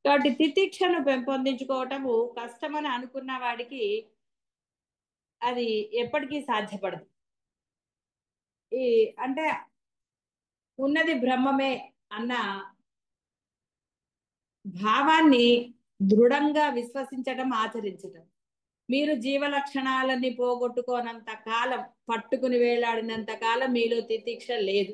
కాబట్టి తితిక్షను పెంపొందించుకోవటము కష్టమని అనుకున్న వాడికి అది ఎప్పటికీ సాధ్యపడదు. ఈ అంటే ఉన్నది బ్రహ్మమే అన్న భావాన్ని దృఢంగా విశ్వసించడం, ఆచరించడం. మీరు జీవ లక్షణాలని పోగొట్టుకోనంత కాలం, పట్టుకుని వేలాడినంత కాలం మీలో తితిక్ష లేదు.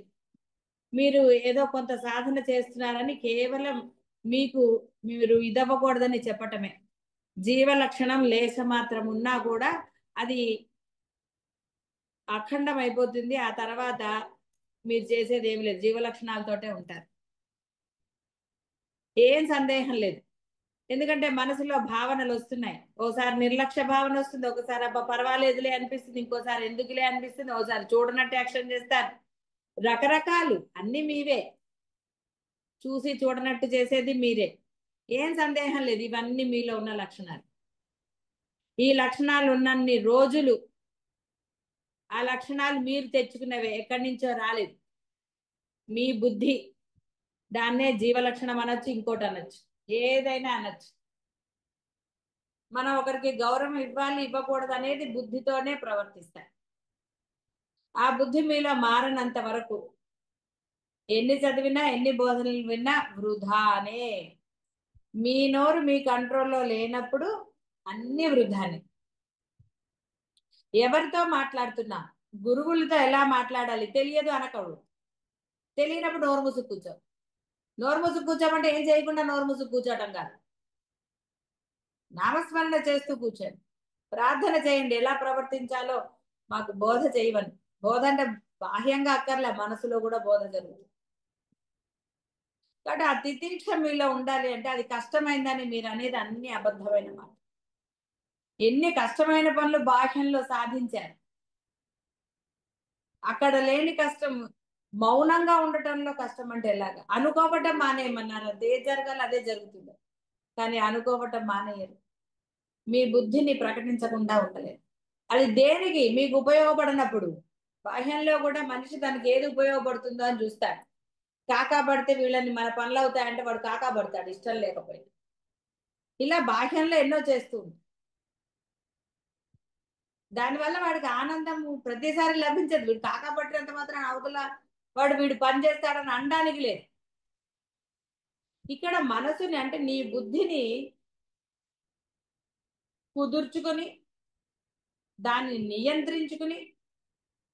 మీరు ఏదో కొంత సాధన చేస్తున్నారని కేవలం మీకు మీరు ఇదవ్వకూడదని చెప్పటమే. జీవ లక్షణం లేశ మాత్రం ఉన్నా కూడా అది అఖండం అయిపోతుంది. ఆ తర్వాత మీరు చేసేది ఏమి లేదు, జీవ లక్షణాలతోటే ఉంటారు. ఏం సందేహం లేదు. ఎందుకంటే మనసులో భావనలు వస్తున్నాయి. ఓసారి నిర్లక్ష్య భావన వస్తుంది, ఒకసారి అబ్బా పర్వాలేదులే అనిపిస్తుంది, ఇంకోసారి ఎందుకులే అనిపిస్తుంది, ఒకసారి చూడనట్టు యాక్షన్ చేస్తారు. రకరకాలు అన్ని మీవే, చూసి చూడనట్టు చేసేది మీరే. ఏం సందేహం లేదు, ఇవన్నీ మీలో ఉన్న లక్షణాలు. ఈ లక్షణాలు ఉన్నన్ని రోజులు ఆ లక్షణాలు మీరు తెచ్చుకున్నవే, ఎక్కడి నుంచో రాలేదు. మీ బుద్ధి, దాన్నే జీవ లక్షణం అనొచ్చు, ఇంకోటి అనొచ్చు, ఏదైనా అనొచ్చు. మనం ఒకరికి గౌరవం ఇవ్వాలి ఇవ్వకూడదు అనేది బుద్ధితోనే ప్రవర్తిస్తాం. ఆ బుద్ధి మీలో మారనంత వరకు ఎన్ని చదివినా ఎన్ని బోధనలు విన్నా వృధానే. మీ నోరు మీ కంట్రోల్లో లేనప్పుడు అన్ని వృధానే. ఎవరితో మాట్లాడుతున్నా, గురువులతో ఎలా మాట్లాడాలి తెలియదు అనకూడదు. తెలియనప్పుడు నోరు మూసుకు కూర్చో. నోరు మూసుకు కూర్చోమంటే ఏం చేయకుండా నోరు మూసుకు కూర్చోవటం కాదు, నామస్మరణ చేస్తూ కూర్చోండి. ప్రార్థన చేయండి, ఎలా ప్రవర్తించాలో మాకు బోధ చేయమని. బోధ అంటే బాహ్యంగా అక్కర్లే, మనసులో కూడా బోధ జరుగుతుంది. కాబట్టి ఆ తితిక్ష మీలో ఉండాలి అంటే అది కష్టమైందని మీరు అనేది అన్ని అబద్ధమైన మాట. ఎన్ని కష్టమైన పనులు బాహ్యంలో సాధించారు, అక్కడ లేని కష్టం మౌనంగా ఉండటంలో కష్టం అంటే ఎలాగా? అనుకోవటం మానేయమన్నారు, అదే జరగాలి అదే జరుగుతుంది. కానీ అనుకోవటం మానేయరు, మీ బుద్ధిని ప్రకటించకుండా ఉండలేదు. అది దేనికి మీకు ఉపయోగపడినప్పుడు, బాహ్యంలో కూడా మనిషి తనకి ఏది ఉపయోగపడుతుందో అని చూస్తాడు. కాకా పడితే వీళ్ళని మన పనులు అవుతాయంటే వాడు కాకా పడతాడు ఇష్టం లేకపోయినా. ఇలా బాహ్యంలో ఎన్నో చేస్తూ ఉంటాడు. దానివల్ల వాడికి ఆనందం ప్రతిసారి లభించదు. వీడు కాకా పట్టినంత మాత్రం అవతల వాడు వీడు పని చేస్తాడని అనడానికి లేదు. ఇక్కడ మనసుని అంటే నీ బుద్ధిని కుదుర్చుకొని, దాన్ని నియంత్రించుకుని,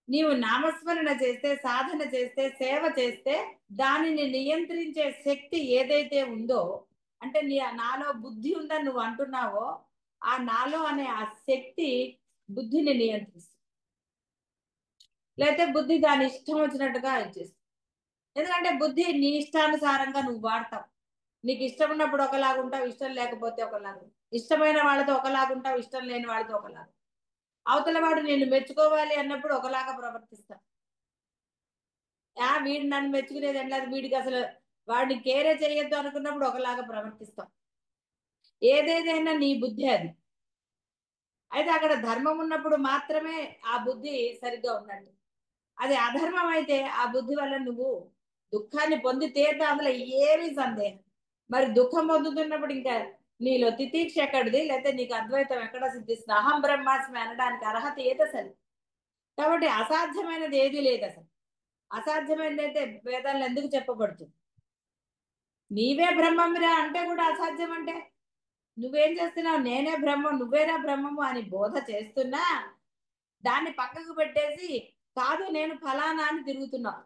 నీవు నామస్మరణ చేస్తే, సాధన చేస్తే, సేవ చేస్తే దానిని నియంత్రించే శక్తి ఏదైతే ఉందో, అంటే నాలో బుద్ధి ఉందని నువ్వు అంటున్నావో, ఆ నాలో అనే ఆ శక్తి బుద్ధిని నియంత్రిస్తుంది. లేకపోతే బుద్ధి దాని ఇష్టం వచ్చినట్టుగా ఇచ్చేస్తుంది. ఎందుకంటే బుద్ధి నీ ఇష్టానుసారంగా నువ్వు వాడతావు. నీకు ఇష్టం ఉన్నప్పుడు ఒకలాగుంటావు, ఇష్టం లేకపోతే ఒకలాగా. ఇష్టమైన వాళ్ళతో ఒకలాగుంటావు, ఇష్టం లేని వాళ్ళతో ఒకలాగా. అవతల వాడు నేను మెచ్చుకోవాలి అన్నప్పుడు ఒకలాగా ప్రవర్తిస్తావు. వీడు నన్ను మెచ్చుకునేది ఏం లేదు, వీడికి అసలు వాడిని కేరే చేయొద్దు అనుకున్నప్పుడు ఒకలాగా ప్రవర్తిస్తాం. ఏదేదైనా నీ బుద్ధి అది. అయితే అక్కడ ధర్మం ఉన్నప్పుడు మాత్రమే ఆ బుద్ధి సరిగ్గా ఉన్నట్టు. అది అధర్మం అయితే ఆ బుద్ధి వల్ల నువ్వు దుఃఖాన్ని పొంది తీరుతా, అందులో ఏమీ సందేహం. మరి దుఃఖం పొందుతున్నప్పుడు ఇంకా నీలో తితీక్ష ఎక్కడిది, లేకపోతే నీకు అద్వైతం ఎక్కడ సిద్ధిస్తుంది? అహం బ్రహ్మాస్మి అనడానికి అర్హత ఏది అసలు? కాబట్టి అసాధ్యమైనది ఏది లేదు అసలు. అసాధ్యమైనది అయితే వేదాల్లో ఎందుకు చెప్పబడుతుంది? నీవే బ్రహ్మమిరా అంటే కూడా అసాధ్యం అంటే నువ్వేం చేస్తున్నావు? నేనే బ్రహ్మం, నువ్వేరా బ్రహ్మము అని బోధ చేస్తున్నా దాన్ని పక్కకు పెట్టేసి కాదు నేను ఫలానా అని తిరుగుతున్నావు,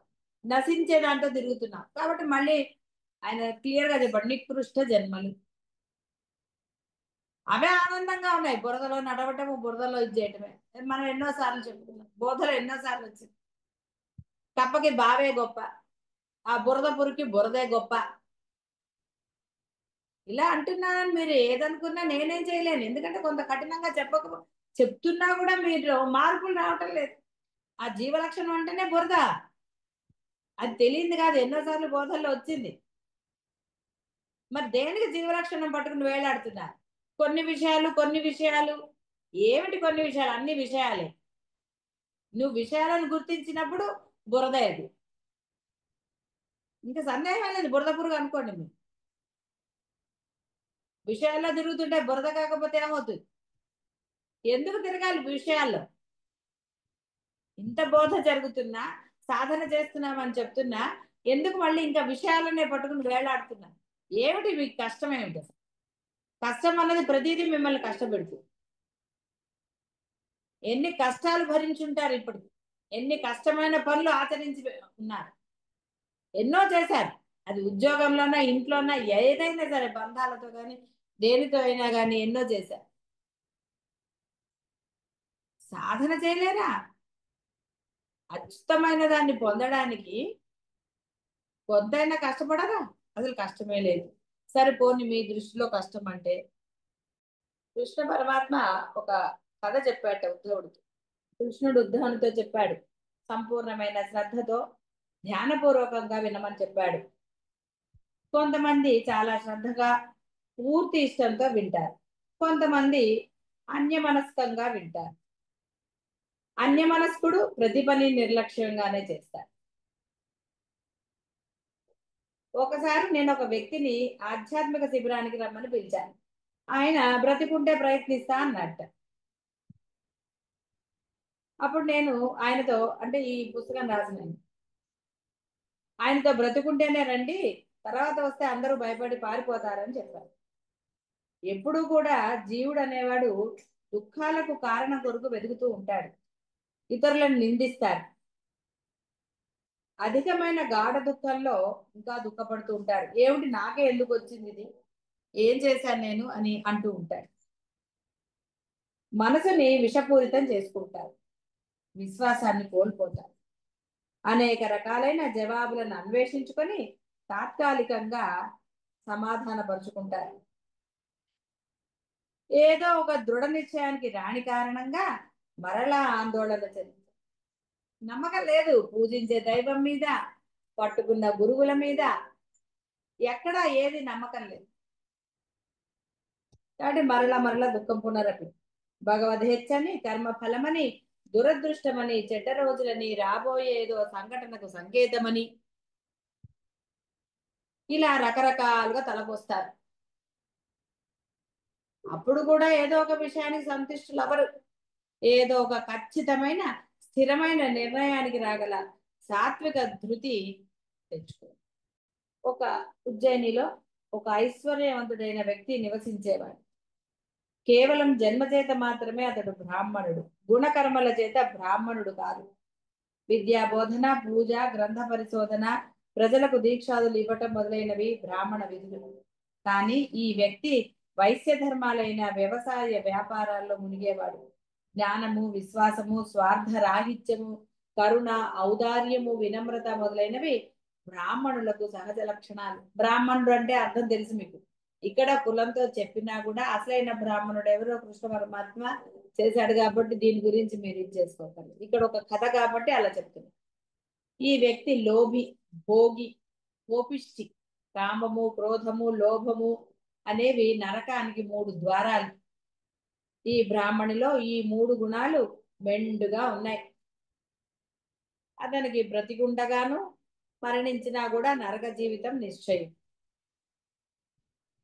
నశించే దాంతో తిరుగుతున్నావు. కాబట్టి మళ్ళీ ఆయన క్లియర్ గా చెప్పండి, నికృష్ట జన్మలు అవే ఆనందంగా ఉన్నాయి. బురదలో నడవటము, బురదలో ఇది చేయటమే. మనం ఎన్నోసార్లు చెప్పుకున్నాం, బోధలు ఎన్నోసార్లు వచ్చింది. కప్పకి బావే గొప్ప, ఆ బురద పురికి బురదే గొప్ప. ఇలా అంటున్నానని మీరు ఏదనుకున్నా నేనేం చేయలేను. ఎందుకంటే కొంత కఠినంగా చెప్తున్నా కూడా మీరు మార్పులు రావటం లేదు. ఆ జీవలక్షణం అంటేనే బురద, అది తెలియంది కాదు, ఎన్నోసార్లు బోధల్లో వచ్చింది. మరి దేనికి జీవలక్షణం పట్టుకుని వేలాడుతున్నారు? కొన్ని విషయాలు ఏమిటి? కొన్ని విషయాలు అన్ని విషయాలే. నువ్వు విషయాలను గుర్తించినప్పుడు బురద అది, ఇంకా సందేహం లేదు, బురద పురుగు అనుకోండి మీరు. విషయాల్లో తిరుగుతుంటే బురద కాకపోతే ఏమవుతుంది? ఎందుకు తిరగాలి విషయాల్లో? ఇంత బోధ జరుగుతున్నా, సాధన చేస్తున్నామని చెప్తున్నా, ఎందుకు మళ్ళీ ఇంకా విషయాలనే పట్టుకుని వేలాడుతున్నా? ఏమిటి మీకు కష్టం ఏమిటి అసలు? కష్టం అన్నది ప్రతిదీ మిమ్మల్ని కష్టపెడుతుంది. ఎన్ని కష్టాలు భరించుంటారు ఇప్పుడు, ఎన్ని కష్టమైన పనులు ఆచరించి ఉన్నారు, ఎన్నో చేశారు. అది ఉద్యోగంలోనా, ఇంట్లోనా, ఏదైనా సరే, బంధాలతో కానీ దేనితో అయినా కానీ ఎన్నో చేశారు. సాధన చేయలేరా? అద్భుతమైన దాన్ని పొందడానికి కొంతైనా కష్టపడరా? అసలు కష్టమే లేదు. సరే పోనీ మీ దృష్టిలో కష్టం అంటే, కృష్ణ పరమాత్మ ఒక కథ చెప్పాట ఉద్ధవుడికి. కృష్ణుడు ఉద్ధవునితో చెప్పాడు, సంపూర్ణమైన శ్రద్ధతో ధ్యానపూర్వకంగా వినమని చెప్పాడు. కొంతమంది చాలా శ్రద్ధగా పూర్తి ఇష్టంతో వింటారు, కొంతమంది అన్యమనస్కంగా వింటారు. అన్యమనస్కుడు ప్రతి పని నిర్లక్ష్యంగానే చేస్తాడు. ఒకసారి నేను ఒక వ్యక్తిని ఆధ్యాత్మిక శిబిరానికి రమ్మని పిలిచాను. ఆయన బ్రతికుంటే ప్రయత్నిస్తా అన్నట్ట. అప్పుడు నేను ఆయనతో, అంటే ఈ పుస్తకం రాసిన ఆయనతో, బ్రతికుంటేనే రండి, తర్వాత వస్తే అందరూ భయపడి పారిపోతారని చెప్పారు. ఎప్పుడూ కూడా జీవుడు అనేవాడు దుఃఖాలకు కారణం కొరకు వెతుకుతూ ఉంటాడు. ఇతరులను నిందిస్తారు, అధికమైన గాఢ దుఃఖంలో ఇంకా దుఃఖపడుతూ ఉంటాడు. ఏమిటి నాకే ఎందుకు వచ్చింది ఇది, ఏం చేశాను నేను అని అంటూ ఉంటాడు. మనసుని విషపూరితం చేసుకుంటారు, విశ్వాసాన్ని కోల్పోతారు, అనేక రకాలైన జవాబులను అన్వేషించుకొని తాత్కాలికంగా సమాధానపరుచుకుంటారు. ఏదో ఒక దృఢ నిశ్చయానికి రాని కారణంగా మరలా ఆందోళన చెందుతారు. నమ్మకం లేదు పూజించే దైవం మీద, పట్టుకున్న గురువుల మీద, ఎక్కడా ఏది నమ్మకం లేదు. కాబట్టి మరలా మరలా దుఃఖం పునరపి, భగవద్హెచ్చని, కర్మ ఫలమని, దురదృష్టమని, చెడ్డ రోజులని, రాబోయే ఏదో సంఘటనకు సంకేతమని, ఇలా రకరకాలుగా తలపోస్తారు. అప్పుడు కూడా ఏదో ఒక విషయానికి సంతుష్టులు అవరు. ఏదో ఒక ఖచ్చితమైన స్థిరమైన నిర్ణయానికి రాగల సాత్విక ధృతి తెచ్చుకో. ఒక ఉజ్జయినిలో ఒక ఐశ్వర్యవంతుడైన వ్యక్తి నివసించేవాడు. కేవలం జన్మ చేత మాత్రమే అతడు బ్రాహ్మణుడు, గుణకర్మల చేత బ్రాహ్మణుడు కాదు. విద్యా బోధన, పూజ, గ్రంథ పరిశోధన, ప్రజలకు దీక్షాదులు ఇవ్వటం మొదలైనవి బ్రాహ్మణ విధులు. కానీ ఈ వ్యక్తి వైశ్య ధర్మాలైన వ్యవసాయ వ్యాపారాల్లో మునిగేవాడు. జ్ఞానము, విశ్వాసము, స్వార్థ రాహిత్యము, కరుణ, ఔదార్యము, వినమ్రత మొదలైనవి బ్రాహ్మణులకు సహజ లక్షణాలు. బ్రాహ్మణుడు అంటే అర్థం తెలుసు మీకు. ఇక్కడ కులంతో చెప్పినా కూడా అసలైన బ్రాహ్మణుడు ఎవరో కృష్ణ పరమాత్మ చేశాడు కాబట్టి దీని గురించి మీరు ఇది చేసుకోకండి. ఇక్కడ ఒక కథ కాబట్టి అలా చెప్తున్నా. ఈ వ్యక్తి లోభి, భోగి, కోపిష్టి. కామము, క్రోధము, లోభము అనేవి నరకానికి 3 ద్వారాలు. ఈ బ్రాహ్మణిలో ఈ 3 గుణాలు మెండుగా ఉన్నాయి. అతనికి బ్రతికుండగాను మరణించినా కూడా నరక జీవితం నిశ్చయం.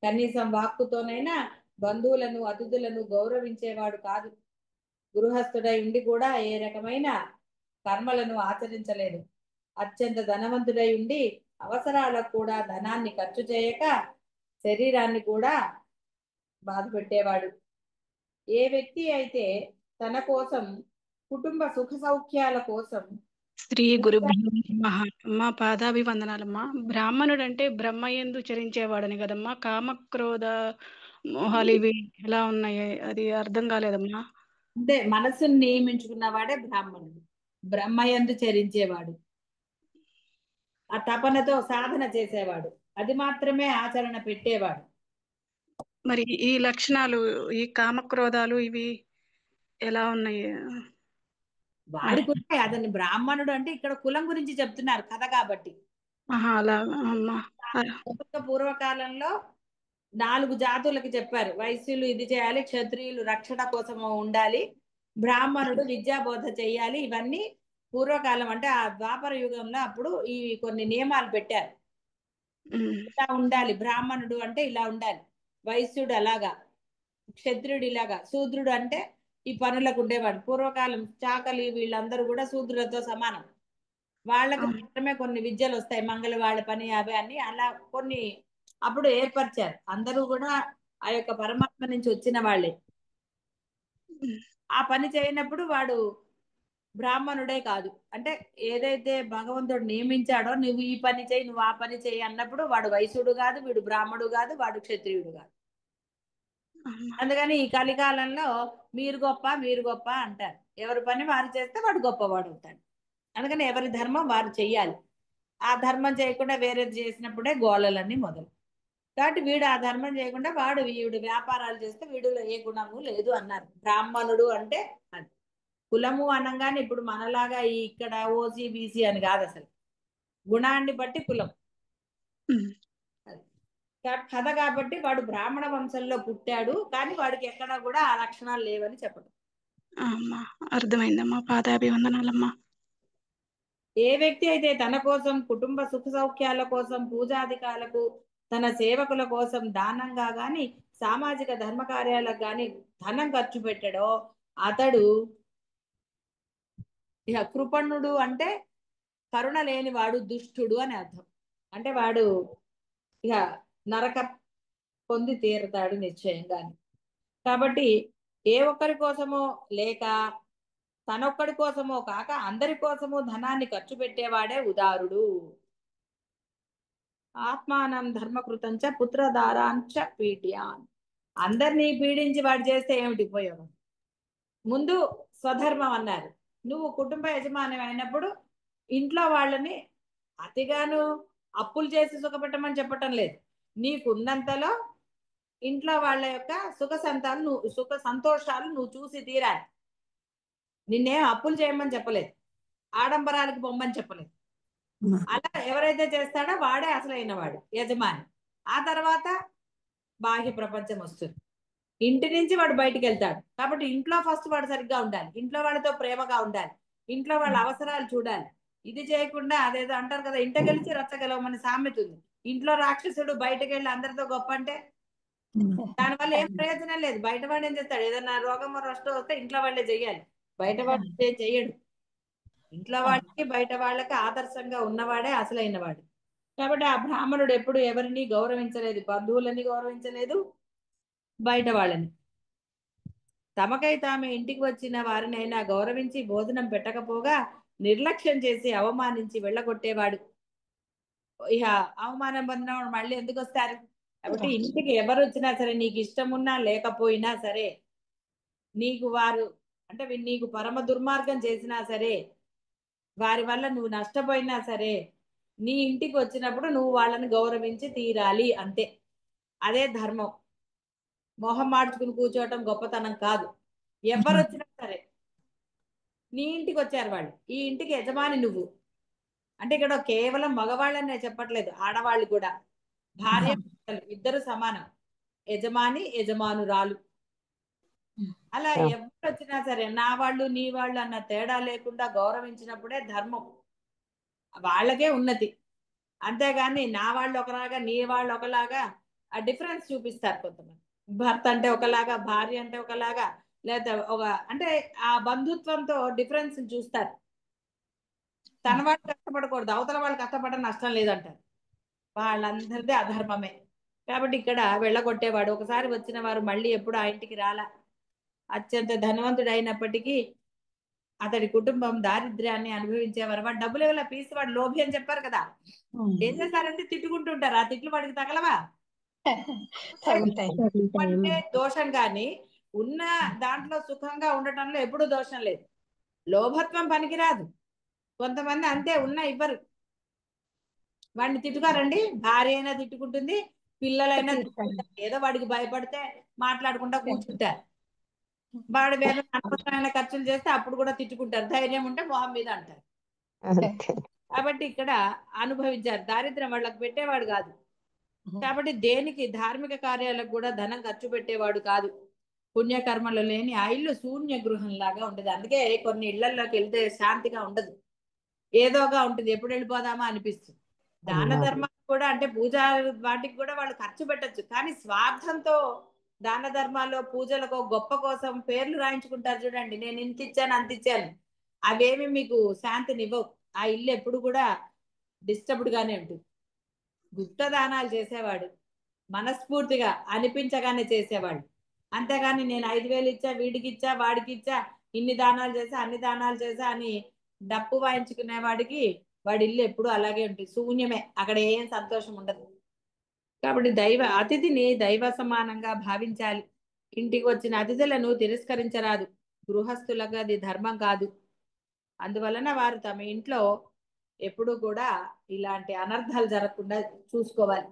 కనీసం వాక్కుతోనైనా బంధువులను, అతిథులను గౌరవించేవాడు కాదు. గృహస్థుడై ఉండి కూడా ఏ రకమైన కర్మలను ఆచరించలేదు. అత్యంత ధనవంతుడై ఉండి అవసరాలకు కూడా ధనాన్ని ఖర్చు చేయక శరీరాన్ని కూడా బాధ పెట్టేవాడు. ఏ వ్యక్తి అయితే తన కోసం, కుటుంబ సుఖ సౌఖ్యాల కోసం శ్రీ గురుభ్యో నమః. అమ్మా పాదాభివందనాలమ్మా. బ్రాహ్మణుడు అంటే బ్రహ్మయందు చరించేవాడని కదమ్మా. కామక్రోధ మోహాలు ఇవి ఎలా ఉన్నాయి అది అర్థం కాలేదమ్మా. అంటే మనసుని నియమించుకున్నవాడే బ్రాహ్మణుడు, బ్రహ్మయందు చరించేవాడు, ఆ తపనతో సాధన చేసేవాడు, అది మాత్రమే ఆచరణ పెట్టేవాడు. మరి ఈ లక్షణాలు, ఈ కామక్రోధాలు ఇవి ఎలా ఉన్నాయి? వాడికి ఉన్నాయి. అతన్ని బ్రాహ్మణుడు అంటే ఇక్కడ కులం గురించి చెప్తున్నారు కథ కాబట్టి. ఆహా, అలా అమ్మా. పూర్వకాలంలో 4 జాతులకు చెప్పారు. వైశ్యులు ఇది చేయాలి, క్షత్రియులు రక్షణ కోసం ఉండాలి, బ్రాహ్మణుడు విద్యాబోధ చేయాలి. ఇవన్నీ పూర్వకాలం అంటే ఆ ద్వాపర యుగంలో అప్పుడు ఈ కొన్ని నియమాలు పెట్టారు. ఇలా ఉండాలి, బ్రాహ్మణుడు అంటే ఇలా ఉండాలి. వైశ్యుడు అలాగా, క్షత్రియుడు ఇలాగా, శూద్రుడు అంటే ఈ పనులకు ఉండేవాడు. పూర్వకాలం చాకలి వీళ్ళందరూ కూడా శూద్రులతో సమానం. వాళ్ళకి అవును. మాత్రమే కొన్ని విద్యలు వస్తాయి, మంగళ వాళ్ళ పని అవి అన్ని అలా కొన్ని అప్పుడు ఏర్పరిచారు. అందరూ కూడా ఆ యొక్క పరమాత్మ నుంచి వచ్చిన వాళ్ళే. ఉమ్. ఆ పని చేయనప్పుడు వాడు బ్రాహ్మణుడే కాదు. అంటే ఏదైతే భగవంతుడు నియమించాడో నువ్వు ఈ పని చేయి, నువ్వు ఆ పని చేయి అన్నప్పుడు వాడు వైశ్యుడు కాదు, వీడు బ్రాహ్మడు కాదు, వాడు క్షత్రియుడు కాదు. అమ్మా. అందుకని ఈ కలికాలంలో మీరు గొప్ప మీరు గొప్ప అంటారు. ఎవరి పని వారు చేస్తే వాడు గొప్పవాడు అవుతాడు. అందుకని ఎవరి ధర్మం వారు చెయ్యాలి. ఆ ధర్మం చేయకుండా వేరేది చేసినప్పుడే గోళలన్నీ మొదలు. కాబట్టి వీడు ఆ ధర్మం చేయకుండా వీడు వ్యాపారాలు చేస్తే వీడిలో ఏ గుణము లేదు అన్నారు. బ్రాహ్మణుడు అంటే అది కులము అనగానే ఇప్పుడు మనలాగా ఇక్కడ ఓసీ బీసీ అని కాదు అసలు. గుణాన్ని బట్టి కులం. ఉమ్. అది కథ కాబట్టి వాడు బ్రాహ్మణ వంశంలో పుట్టాడు, కానీ వాడికి ఎక్కడా కూడా ఆ లక్షణాలు లేవని చెప్పడం. అమ్మా, అర్థమైందమ్మా. పాదాభివందనాలమ్మా. ఏ వ్యక్తి అయితే తన కోసం, కుటుంబ సుఖ సౌఖ్యాల కోసం, పూజాధికాలకు, తన సేవకుల కోసం దానంగా గాని సామాజిక ధర్మ కార్యాలకు గాని ధనం ఖర్చు పెట్టాడో అతడు ఇక కృపణుడు అంటే కరుణ లేనివాడు, దుష్టుడు అని అర్థం. అంటే వాడు ఇక నరక పొంది తీరుతాడు నిశ్చయంగా. కాబట్టి ఏ ఒక్కరి కోసమో లేక తనొక్కడి కోసమో కాక అందరి కోసమో ధనాన్ని ఖర్చు పెట్టేవాడే ఉదారుడు. ఆత్మానం ధర్మకృతంచ పుత్రధారాంచ పీడ్యాన్. అందరినీ పీడించి వాడు చేస్తే ఏమిటి ఉపయోగం? ముందు స్వధర్మం అన్నారు. నువ్వు కుటుంబ యజమాని అయినప్పుడు ఇంట్లో వాళ్ళని అతిగాను అప్పులు చేసి సుఖపెట్టమని చెప్పటం లేదు. నీకున్నంతలో ఇంట్లో వాళ్ళ యొక్క సుఖ సంతోషాలు నువ్వు చూసి తీరాలి. నిన్నేం అప్పులు చేయమని చెప్పలేదు, ఆడంబరాలకు పొమ్మని చెప్పలేదు. అలా ఎవరైతే చేస్తాడో వాడే అసలైన వాడు యజమాని. ఆ తర్వాత బాహ్య ప్రపంచం వస్తుంది. ఇంటి నుంచి వాడు బయటికి వెళ్తాడు. కాబట్టి ఇంట్లో ఫస్ట్ వాడు సరిగ్గా ఉండాలి, ఇంట్లో వాళ్ళతో ప్రేమగా ఉండాలి, ఇంట్లో వాళ్ళ అవసరాలు చూడాలి. ఇది చేయకుండా అదేదో అంటారు కదా, ఇంట గెలిచి రచ్చగలవమని సామెత ఉంది. ఇంట్లో రాక్షసుడు బయటకు వెళ్ళి అందరితో గొప్ప అంటే దానివల్ల ఏం ప్రయోజనం లేదు. బయట వాడు ఏం చేస్తాడు? ఏదైనా రోగం నష్టం వస్తే ఇంట్లో వాళ్ళే చెయ్యాలి, బయట వాడు చెయ్యడు. ఇంట్లో వాళ్ళకి బయట వాళ్ళకి ఆదర్శంగా ఉన్నవాడే అసలైన వాడు. కాబట్టి ఆ బ్రాహ్మణుడు ఎప్పుడు ఎవరిని గౌరవించలేదు, బంధువులని గౌరవించలేదు, బయట వాళ్ళని. తమకై తామే ఇంటికి వచ్చిన వారినైనా గౌరవించి భోజనం పెట్టకపోగా నిర్లక్ష్యం చేసి అవమానించి వెళ్ళగొట్టేవాడు. ఇక అవమానం పొందిన వాడు మళ్ళీ ఎందుకు వస్తారు? కాబట్టి ఇంటికి ఎవరు వచ్చినా సరే, నీకు ఇష్టం ఉన్నా లేకపోయినా సరే, నీకు వారు అంటే నీకు పరమ దుర్మార్గం చేసినా సరే, వారి వల్ల నువ్వు నష్టపోయినా సరే, నీ ఇంటికి వచ్చినప్పుడు నువ్వు వాళ్ళని గౌరవించి తీరాలి అంతే. అదే ధర్మం. మొహం మార్చుకుని కూర్చోవటం గొప్పతనం కాదు. ఎవరు వచ్చినా సరే, నీ ఇంటికి వచ్చారు వాళ్ళు, ఈ ఇంటికి యజమాని నువ్వు. అంటే ఇక్కడ కేవలం మగవాళ్ళని నేను చెప్పట్లేదు, ఆడవాళ్ళు కూడా, భార్య భర్తలు ఇద్దరు సమానం, యజమాని యజమానురాలు. అలా ఎవరు వచ్చినా సరే నా వాళ్ళు నీ వాళ్ళు అన్న తేడా లేకుండా గౌరవించినప్పుడే ధర్మం, వాళ్ళకే ఉన్నతి. అంతేగాని నా వాళ్ళు ఒకలాగా నీ వాళ్ళు ఒకలాగా ఆ డిఫరెన్స్ చూపిస్తారు కొంతమంది. భర్త అంటే ఒకలాగా, భార్య అంటే ఒకలాగా, లేదా అంటే ఆ బంధుత్వంతో డిఫరెన్స్ చూస్తారు. తన వాళ్ళు కష్టపడకూడదు, అవతల వాళ్ళు కష్టపడడం నష్టం లేదంటారు. వాళ్ళందరిది అధర్మమే. కాబట్టి ఇక్కడ వెళ్ళగొట్టేవాడు. ఒకసారి వచ్చిన వారు మళ్ళీ ఎప్పుడు ఆ ఇంటికి రాలా. అత్యంత ధనవంతుడు అయినప్పటికీ అతడి కుటుంబం దారిద్ర్యాన్ని అనుభవించేవారు. వాడు డబ్బులు ఇవ్వాల, పీసి వాడు లోభి అని చెప్పారు కదా. ఏం చేస్తారంటే తిట్టుకుంటుంటారు. ఆ తిట్లు వాడికి తగలవా? అంటే దోషం కానీ ఉన్న దాంట్లో సుఖంగా ఉండటంలో ఎప్పుడు దోషం లేదు. లోభత్వం పనికిరాదు. కొంతమంది అంతే, ఉన్నా ఇవ్వరు. వాడిని తిట్టుకారండి, భార్య అయినా తిట్టుకుంటుంది, పిల్లలైనా తిట్టుకుంటారు. ఏదో వాడికి భయపడితే మాట్లాడుకుంటా కూర్చుంటారు. వాడు వేరే అనవసరమైన ఖర్చులు చేస్తే అప్పుడు కూడా తిట్టుకుంటారు. ధైర్యం ఉంటే మొహం మీద అంటారు. కాబట్టి ఇక్కడ అనుభవించారు. దారిద్ర్యం వాళ్ళకి పెట్టేవాడు కాదు. కాబట్టి దేనికి ధార్మిక కార్యాలకు కూడా ధనం ఖర్చు పెట్టేవాడు కాదు. పుణ్యకర్మలు లేని ఆ ఇల్లు శూన్య గృహం లాగా ఉండదు. అందుకే కొన్ని ఇళ్లలోకి వెళ్తే శాంతిగా ఉండదు, ఏదోగా ఉంటుంది, ఎప్పుడు వెళ్ళిపోదామా అనిపిస్తుంది. దాన ధర్మాలు కూడా అంటే పూజ వాటికి కూడా వాళ్ళు ఖర్చు పెట్టొచ్చు, కానీ స్వార్థంతో దాన ధర్మాల్లో పూజలకు గొప్ప కోసం పేర్లు రాయించుకుంటారు చూడండి, నేను ఇంత ఇచ్చాను అంత ఇచ్చాను, అవేమి మీకు శాంతినివ్వవు. ఆ ఇల్లు ఎప్పుడు కూడా డిస్టర్బ్డ్ గానే ఉంటుంది. గుప్త దానాలు చేసేవాడు మనస్ఫూర్తిగా అనిపించగానే చేసేవాడు, అంతేగాని నేను 5,000 ఇచ్చా వీడికి ఇచ్చా వాడికి ఇచ్చా ఇన్ని దానాలు చేసా అన్ని దానాలు చేసా అని డప్పు వాయించుకునే వాడికి వాడి ఇల్లు ఎప్పుడు అలాగే ఉంటుంది, శూన్యమే, అక్కడ ఏం సంతోషం ఉండదు. కాబట్టి అతిథిని దైవ సమానంగా భావించాలి. ఇంటికి వచ్చిన అతిథులను తిరస్కరించరాదు. గృహస్థులకు అది ధర్మం కాదు. అందువలన వారు తమ ఇంట్లో ఎప్పుడూ కూడా ఇలాంటి అనర్థాలు జరగకుండా చూసుకోవాలి.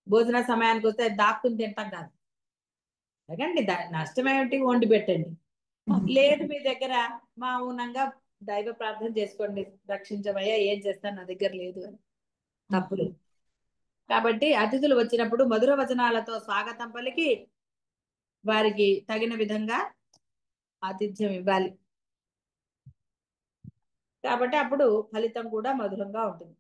భోజన సమయానికి వస్తే దాక్కుని తింటాం కాదు, అడగండి, నష్టమేమిటి, వండి పెట్టండి. లేదు మీ దగ్గర, మౌనంగా దైవ ప్రార్థన చేసుకోండి, రక్షించవయ్యా, ఏం చేస్తాను నా దగ్గర లేదు అని, తప్పులేదు. కాబట్టి అతిథులు వచ్చినప్పుడు మధుర వచనాలతో స్వాగతం పలికి వారికి తగిన విధంగా ఆతిథ్యం ఇవ్వాలి. కాబట్టి అప్పుడు ఫలితం కూడా మధురంగా ఉంటుంది.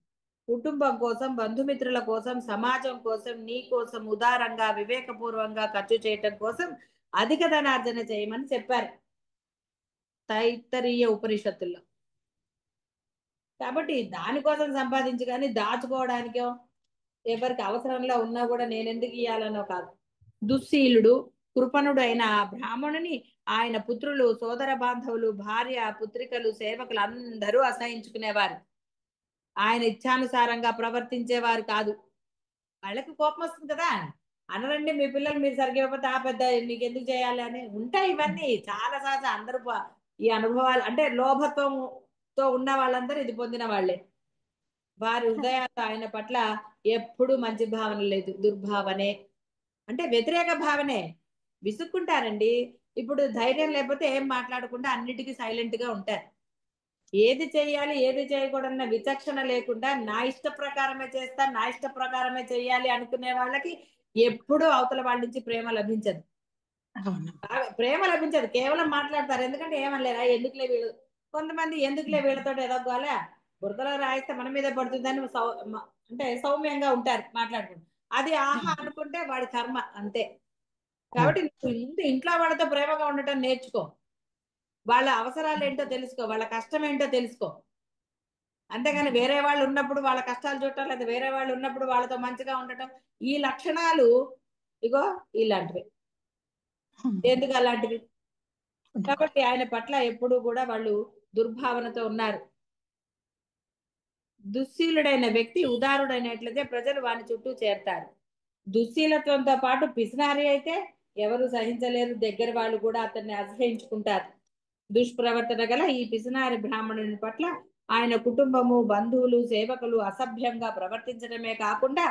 కుటుంబం కోసం, బంధుమిత్రుల కోసం, సమాజం కోసం, నీ కోసం ఉదారంగా వివేకపూర్వంగా ఖర్చు చేయటం కోసం అధిక ధనార్జన చేయమని చెప్పారు తైత్తరీయ ఉపనిషత్తుల్లో. కాబట్టి దానికోసం సంపాదించి కానీ దాచుకోవడానికో, ఎవరికి అవసరంలో ఉన్నా కూడా నేను ఎందుకు ఇయ్యాలనో కాదు. దుశ్శీలుడు కృపణుడు అయిన ఆ బ్రాహ్మణుని ఆయన పుత్రులు, సోదర బాంధవులు, భార్య, పుత్రికలు, సేవకులు అందరూ అసహించుకునేవారు. ఆయన ఇచ్ఛానుసారంగా ప్రవర్తించేవారు కాదు. వాళ్ళకి కోపం వస్తుంది కదా, అనరండి మీ పిల్లలు మీరు సరిగ్గా ఇవ్వకపోతే ఆ పెద్ద మీకు ఎందుకు చేయాలి అని ఉంటాయి. ఇవన్నీ చాలా సహజ. అందరూ ఈ అనుభవాలు అంటే లోభత్వంతో ఉన్న వాళ్ళందరూ ఇది పొందిన వాళ్ళే. వారి హృదయాలు ఆయన పట్ల ఎప్పుడు మంచి భావన లేదు, దుర్భావనే, అంటే వ్యతిరేక భావనే. విసుక్కుంటారండి. ఇప్పుడు ధైర్యం లేకపోతే ఏం మాట్లాడకుండా అన్నిటికీ సైలెంట్ గా ఉంటారు. ఏది చేయాలి ఏది చేయకూడదన్న విచక్షణ లేకుండా నా ఇష్ట ప్రకారమే చేస్తా, నా ఇష్ట ప్రకారమే చేయాలి అనుకునే వాళ్ళకి ఎప్పుడూ అవతల వాళ్ళ నుంచి ప్రేమ లభించదు. ప్రేమ లభించదు, కేవలం మాట్లాడతారు. ఎందుకంటే ఏమనలేరా, ఎందుకులే వీళ్ళు, కొంతమంది ఎందుకులే వీళ్ళతో ఎదగోలే, బురదలో రాయిస్తే మన మీద పడుతుందని అంటే సౌమ్యంగా ఉంటారు మాట్లాడుకుంటారు. అది ఆహా అనుకుంటే వాడి కర్మ అంతే. కాబట్టి నువ్వు ఇంట్లో వాళ్ళతో ప్రేమగా ఉండటం నేర్చుకో. వాళ్ళ అవసరాలు ఏంటో తెలుసుకో, వాళ్ళ కష్టం ఏంటో తెలుసుకో. అంతేగాని వేరే వాళ్ళు ఉన్నప్పుడు వాళ్ళ కష్టాలు చూడటం, లేదా వేరే వాళ్ళు ఉన్నప్పుడు వాళ్ళతో మంచిగా ఉండటం, ఈ లక్షణాలు ఇగో ఇలాంటివి. ఎందుకు అలాంటివి? కాబట్టి ఆయన పట్ల ఎప్పుడు కూడా వాళ్ళు దుర్భావనతో ఉన్నారు. దుశ్శీలుడైన వ్యక్తి ఉదారుడైనట్లయితే ప్రజలు వాని చుట్టూ చేరతారు. దుశ్శీలత్వంతో పాటు పిసినారి అయితే ఎవరు సహించలేరు, దగ్గర వాళ్ళు కూడా అతన్ని అసహించుకుంటారు. దుష్ప్రవర్తన గల ఈ పిసినారి బ్రాహ్మణుని పట్ల ఆయన కుటుంబము, బంధువులు, సేవకులు అసభ్యంగా ప్రవర్తించడమే కాకుండా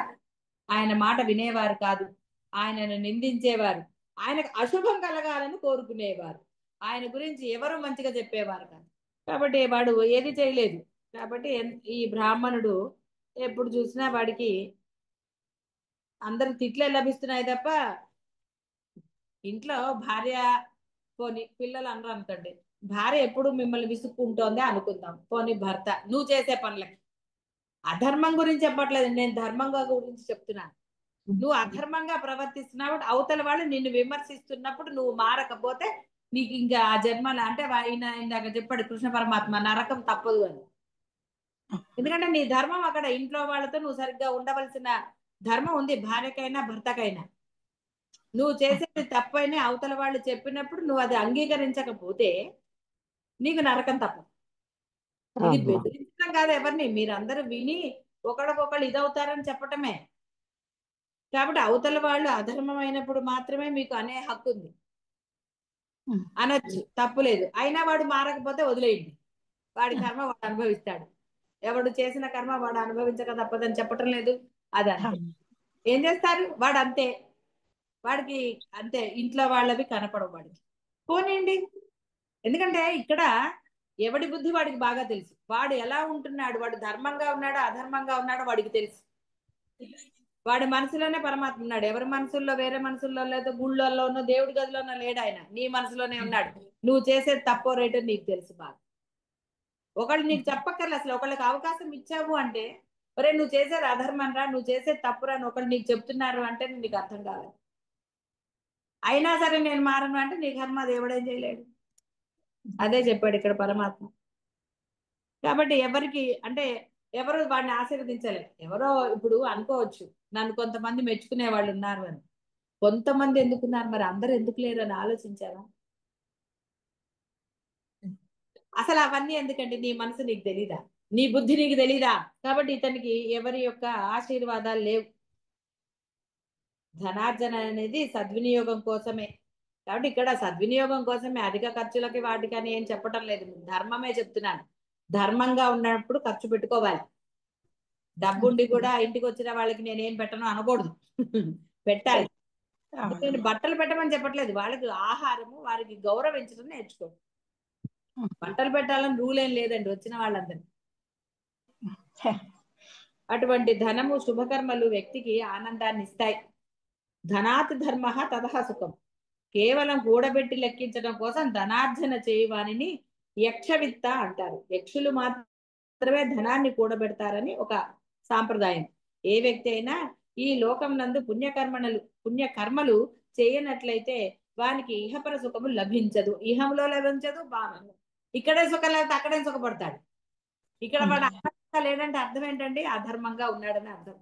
ఆయన మాట వినేవారు కాదు, ఆయనను నిందించేవారు, ఆయనకు అశుభం కలగాలని కోరుకునేవారు, ఆయన గురించి ఎవరు మంచిగా చెప్పేవారు కాదు. కాబట్టి వాడు ఏది చేయలేదు. కాబట్టి ఈ బ్రాహ్మణుడు ఎప్పుడు చూసినా వాడికి అందరు తిట్లే లభిస్తున్నాయి తప్ప, ఇంట్లో భార్య పోని పిల్లలు అనరు అనుకోండి, భార్య ఎప్పుడు మిమ్మల్ని విసుక్కుంటోంది అనుకుందాం, పోని భర్త నువ్వు చేసే పనులకి, అధర్మం గురించి చెప్పట్లేదు, నేను ధర్మంగా గురించి చెప్తున్నాను. నువ్వు అధర్మంగా ప్రవర్తిస్తున్నావు, అవతల వాళ్ళు నిన్ను విమర్శిస్తున్నప్పుడు నువ్వు మారకపోతే నీకు ఇంకా ఆ జన్మల అంటే ఆయన ఇందాక చెప్పాడు కృష్ణ పరమాత్మ, నరకం తప్పదు అని. ఎందుకంటే నీ ధర్మం అక్కడ ఇంట్లో వాళ్ళతో నువ్వు సరిగ్గా ఉండవలసిన ధర్మం ఉంది, భార్యకైనా భర్తకైనా. నువ్వు చేసేది తప్పని అవతల వాళ్ళు చెప్పినప్పుడు నువ్వు అది అంగీకరించకపోతే నీకు నరకం తప్పదు. ఇది బెదిరించడం కాదు ఎవరిని, మీరందరూ విని ఒకళ్ళకొకళ్ళు ఇదవుతారని చెప్పటమే. కాబట్టి అవతల వాళ్ళు అధర్మమైనప్పుడు మాత్రమే మీకు అనే హక్కు ఉంది, అనొచ్చు, తప్పులేదు. అయినా వాడు మారకపోతే వదిలేయండి, వాడి కర్మ వాడు అనుభవిస్తాడు. ఎవడు చేసిన కర్మ వాడు అనుభవించక తప్పదని చెప్పటం లేదు. అదంతే. ఏం చేస్తారు, వాడు అంతే, వాడికి అంతే, ఇంట్లో వాళ్ళవి కనపడవు వాడికి, పోనీయండి. ఎందుకంటే ఇక్కడ ఎవడి బుద్ధి వాడికి బాగా తెలుసు, వాడు ఎలా ఉంటున్నాడు, వాడు ధర్మంగా ఉన్నాడో అధర్మంగా ఉన్నాడో వాడికి తెలుసు. వాడి మనసులోనే పరమాత్మ ఉన్నాడు, ఎవరి మనసుల్లో వేరే మనసుల్లో లేదా గుళ్ళల్లోనో దేవుడి గదిలోనో లేడు, ఆయన నీ మనసులోనే ఉన్నాడు. నువ్వు చేసేది తప్పో రేటో నీకు తెలుసు బాగా. ఒకళ్ళు నీకు చెప్పక్కర్లే, అసలు ఒకళ్ళకి అవకాశం ఇచ్చావు అంటే ఒరే నువ్వు చేసేది అధర్మం రా, నువ్వు చేసేది తప్పురా అని ఒకరు నీకు చెప్తున్నారు అంటే నీకు అర్థం కావాలి. అయినా సరే నేను మారను అంటే నీ కర్మ దేవుడేం చేయలేడు. అదే చెప్పాడు ఇక్కడ పరమాత్మ. కాబట్టి ఎవరికి అంటే ఎవరు వాడిని ఆశీర్వదించలేదు. ఎవరో ఇప్పుడు అనుకోవచ్చు నన్ను కొంతమంది మెచ్చుకునే వాళ్ళు ఉన్నారు అని. కొంతమంది ఎందుకున్నారు, మరి అందరు ఎందుకు లేరు అని ఆలోచించారా? అసలు అవన్నీ ఎందుకంటే నీ మనసు నీకు తెలీదా, నీ బుద్ధి నీకు తెలీదా? కాబట్టి ఇతనికి ఎవరి యొక్క ఆశీర్వాదాలు లేవు. ధనార్జన అనేది సద్వినియోగం కోసమే. కాబట్టి ఇక్కడ సద్వినియోగం కోసమే, అధిక ఖర్చులకి వాటికని ఏం చెప్పటం లేదు, ధర్మమే చెప్తున్నాను. ధర్మంగా ఉన్నప్పుడు ఖర్చు పెట్టుకోవాలి. డబ్బుండి కూడా ఇంటికి వచ్చిన వాళ్ళకి నేనేం పెట్టను అనకూడదు. పెట్టాలి. నేను బట్టలు పెట్టమని చెప్పట్లేదు, వాళ్ళకి ఆహారము వారికి గౌరవించడం నేర్చుకో. బట్టలు పెట్టాలని రూల్ ఏం లేదండి వచ్చిన వాళ్ళందరినీ. అటువంటి ధనము శుభకర్మలు వ్యక్తికి ఆనందాన్ని ఇస్తాయి. ధనాత్ ధర్మ తతః సుఖం. కేవలం కూడబెట్టి లెక్కించడం కోసం ధనార్జన చేయవానిని యక్షవిత్త అంటారు. యక్షులు మాత్రమే ధనాన్ని కూడబెడతారని ఒక సాంప్రదాయం. ఏ వ్యక్తి అయినా ఈ లోకం నందు పుణ్యకర్మలు చేయనట్లయితే వానికి ఇహపర సుఖము లభించదు. ఇహంలో లభించదు, బాగా ఇక్కడే సుఖం లేకపోతే అక్కడే సుఖపడతాడు. ఇక్కడ వాడు ఆనందంగా లేడంటే అర్థం ఏంటండి, అధర్మంగా ఉన్నాడని అర్థం.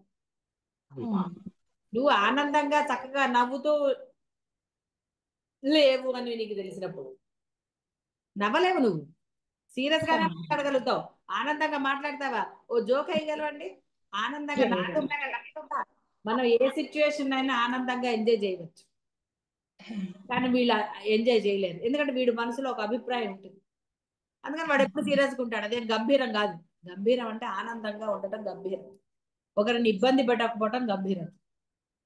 నువ్వు ఆనందంగా చక్కగా నవ్వుతూ లేవు అని నీకు తెలిసినప్పుడు నవ్వలేవు. నువ్వు సీరియస్ గానే మాట్లాడగలుగుతావు, ఆనందంగా మాట్లాడతావా? ఓ జోక్ వేయగలవండి ఆనందంగా? మనం ఏ సిచ్యువేషన్ అయినా ఆనందంగా ఎంజాయ్ చేయవచ్చు, కానీ వీళ్ళు ఎంజాయ్ చేయలేరు. ఎందుకంటే వీడు మనసులో ఒక అభిప్రాయం ఉంటుంది, అందుకని వాడు ఎప్పుడు సీరియస్గా ఉంటాడు. అదేం గంభీరం కాదు. గంభీరం అంటే ఆనందంగా ఉండటం గంభీరం, ఒకరిని ఇబ్బంది పెట్టకపోవటం గంభీరం.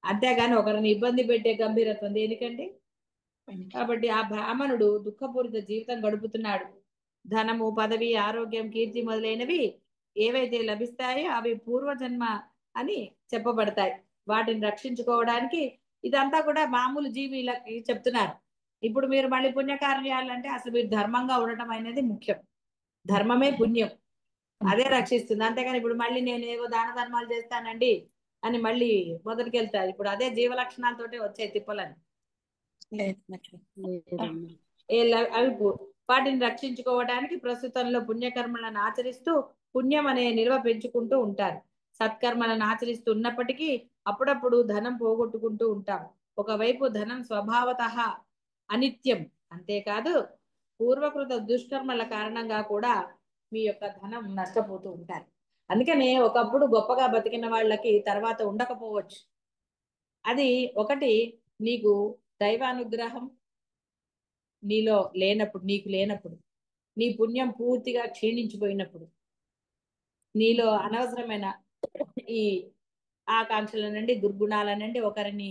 అంతేగాని ఒకరిని ఇబ్బంది పెట్టే గంభీరత్వం దేనికండి? కాబట్టి ఆ బ్రాహ్మణుడు దుఃఖపూరిత జీవితం గడుపుతున్నాడు. ధనము, పదవి, ఆరోగ్యం, కీర్తి మొదలైనవి ఏవైతే లభిస్తాయో అవి పూర్వజన్మ అని చెప్పబడతాయి. వాటిని రక్షించుకోవడానికి ఇదంతా కూడా మామూలు జీవిలకి చెప్తున్నారు. ఇప్పుడు మీరు మళ్ళీ పుణ్యకార్యాలంటే అసలు మీరు ధర్మంగా ఉండటం అనేది ముఖ్యం. ధర్మమే పుణ్యం, అదే రక్షిస్తుంది. అంతేగాని ఇప్పుడు మళ్ళీ నేను ఏవో దాన ధర్మాలు చేస్తానండి అని మళ్ళీ మొదటికి వెళ్తారు. ఇప్పుడు అదే జీవ లక్షణాలతోటే వచ్చాయి తిప్పలని. అవి వాటిని రక్షించుకోవడానికి ప్రస్తుతంలో పుణ్యకర్మలను ఆచరిస్తూ పుణ్యం అనే నిల్వ పెంచుకుంటూ ఉంటారు. సత్కర్మలను ఆచరిస్తున్నప్పటికీ అప్పుడప్పుడు ధనం పోగొట్టుకుంటూ ఉంటాం. ఒకవైపు ధనం స్వభావత అనిత్యం, అంతేకాదు పూర్వకృత దుష్కర్మల కారణంగా కూడా మీ యొక్క ధనం నష్టపోతూ ఉంటారు. అందుకనే ఒకప్పుడు గొప్పగా బతికిన వాళ్ళకి తర్వాత ఉండకపోవచ్చు. అది ఒకటి, నీకు దైవానుగ్రహం నీకు లేనప్పుడు, నీ పుణ్యం పూర్తిగా క్షీణించిపోయినప్పుడు, నీలో అనవసరమైన ఈ ఆకాంక్షలనండి, దుర్గుణాలనండి, ఒకరిని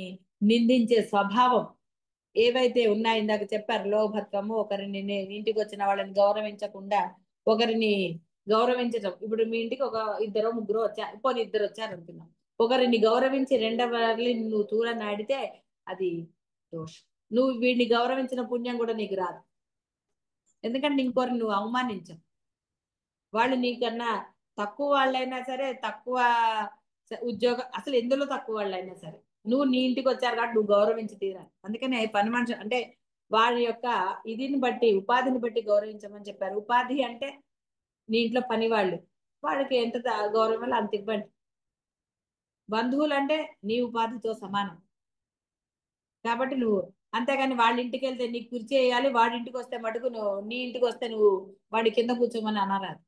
నిందించే స్వభావం ఏవైతే ఉన్నాయో ఇందాక చెప్పారు, లోభత్వము, ఒకరిని ఇంటికి వచ్చిన వాళ్ళని గౌరవించకుండా ఒకరిని గౌరవించటం. ఇప్పుడు మీ ఇంటికి ఒక ఇద్దరు ముగ్గురు వచ్చారు, పోనీ ఇద్దరు వచ్చారు అనుకున్నాం, ఒకరిని గౌరవించి రెండవ నువ్వు తూలనాడితే అది దోషం. నువ్వు వీడిని గౌరవించిన పుణ్యం కూడా నీకు రాదు, ఎందుకంటే ఇంకోరిని నువ్వు అవమానించవు. వాళ్ళు నీకన్నా తక్కువ వాళ్ళైనా సరే, తక్కువ ఉద్యోగం, అసలు ఎందులో తక్కువ వాళ్ళైనా సరే నువ్వు నీ ఇంటికి వచ్చారు కాబట్టి నువ్వు గౌరవించి తీరాలి. అందుకని పని మనిషి అంటే వారి యొక్క ఇదిని బట్టి, ఉపాధిని బట్టి గౌరవించమని చెప్పారు. ఉపాధి అంటే నీ ఇంట్లో పని వాళ్ళు, వాడికి ఎంత గౌరవం అంత ఇవ్వండి. బంధువులు అంటే నీ ఉపాధితో సమానం. కాబట్టి నువ్వు అంతేగాని వాళ్ళ ఇంటికి వెళ్తే నీకు కుర్చీ వేయాలి, వాడి ఇంటికి వస్తే మటుకు నువ్వు, నీ ఇంటికి వస్తే నువ్వు వాడి కింద కూర్చోమని అనరాదు.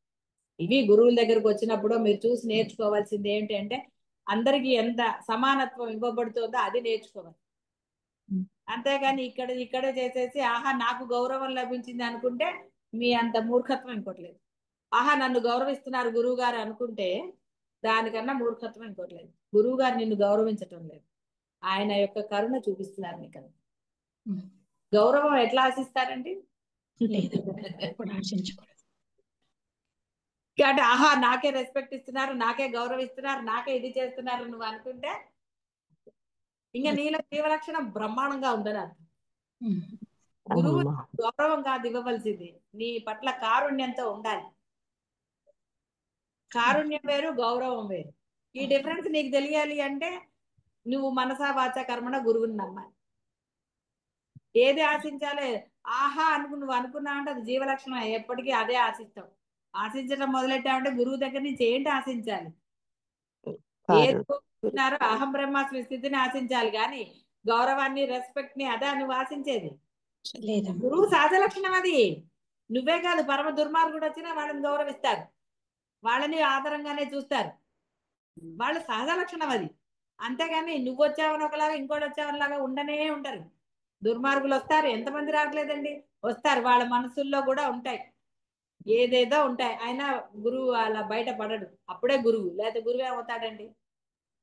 ఇవి గురువుల దగ్గరకు వచ్చినప్పుడు మీరు చూసి నేర్చుకోవాల్సింది ఏంటి అంటే అందరికీ ఎంత సమానత్వం ఇవ్వబడుతుందో అది నేర్చుకోవాలి. అంతేగాని ఇక్కడే చేసేసి ఆహా నాకు గౌరవం లభించింది అనుకుంటే మీ అంత మూర్ఖత్వం ఇంకోట్లేదు. ఆహా నన్ను గౌరవిస్తున్నారు గురువు గారు అనుకుంటే దానికన్నా మూర్ఖత్వం ఇంకోట్లేదు. గురువు గారు నిన్ను గౌరవించటం లేదు, ఆయన యొక్క కరుణ చూపిస్తున్నారు నీకు. గౌరవం ఎట్లా ఆశిస్తారండి? కాబట్టి ఆహా నాకే రెస్పెక్ట్ ఇస్తున్నారు, నాకే గౌరవిస్తున్నారు, నాకే ఇది చేస్తున్నారు నువ్వు అనుకుంటే ఇంకా నీలో జీవలక్షణం బ్రహ్మాండంగా ఉందని అర్థం. గురువు గౌరవం కాదు ఇవ్వవలసింది, నీ పట్ల కారుణ్యంతో ఉండాలి. కారుణ్యం వేరు, గౌరవం వేరు. ఈ డిఫరెన్స్ నీకు తెలియాలి అంటే నువ్వు మనసా వాచ కర్మణ గురువుని నమ్మాలి. ఏది ఆశించాలి, ఆహా నువ్వు అనుకున్నావు అంటే అది జీవలక్షణం, ఎప్పటికీ అదే ఆశిస్తావు. ఆశించడం మొదలెట్టావంటే గురువు దగ్గర నుంచి ఏంటి ఆశించాలి? ఏది కోరుకుంటున్నారో అహం బ్రహ్మాస్మి స్థితిని ఆశించాలి, కానీ గౌరవాన్ని, రెస్పెక్ట్ ని అదే నువ్వు ఆశించేది. గురువు సహజ లక్షణం అది. నువ్వే కాదు, పరమ దుర్మార్గుడు వచ్చినా వాళ్ళని గౌరవిస్తారు, వాళ్ళని ఆదరంగానే చూస్తారు. వాళ్ళ సహజ లక్షణం అది. అంతేగాని నువ్వు వచ్చావని ఒకలాగా ఇంకోటి వచ్చావనిలాగా ఉండనే ఉంటారు. దుర్మార్గులు వస్తారు, ఎంతమంది రావట్లేదండి, వస్తారు. వాళ్ళ మనసుల్లో కూడా ఉంటాయి, ఏదేదో ఉంటాయి. ఆయన గురువు అలా బయట పడడు, అప్పుడే గురువు. లేకపోతే గురువు ఏమవుతాడండి?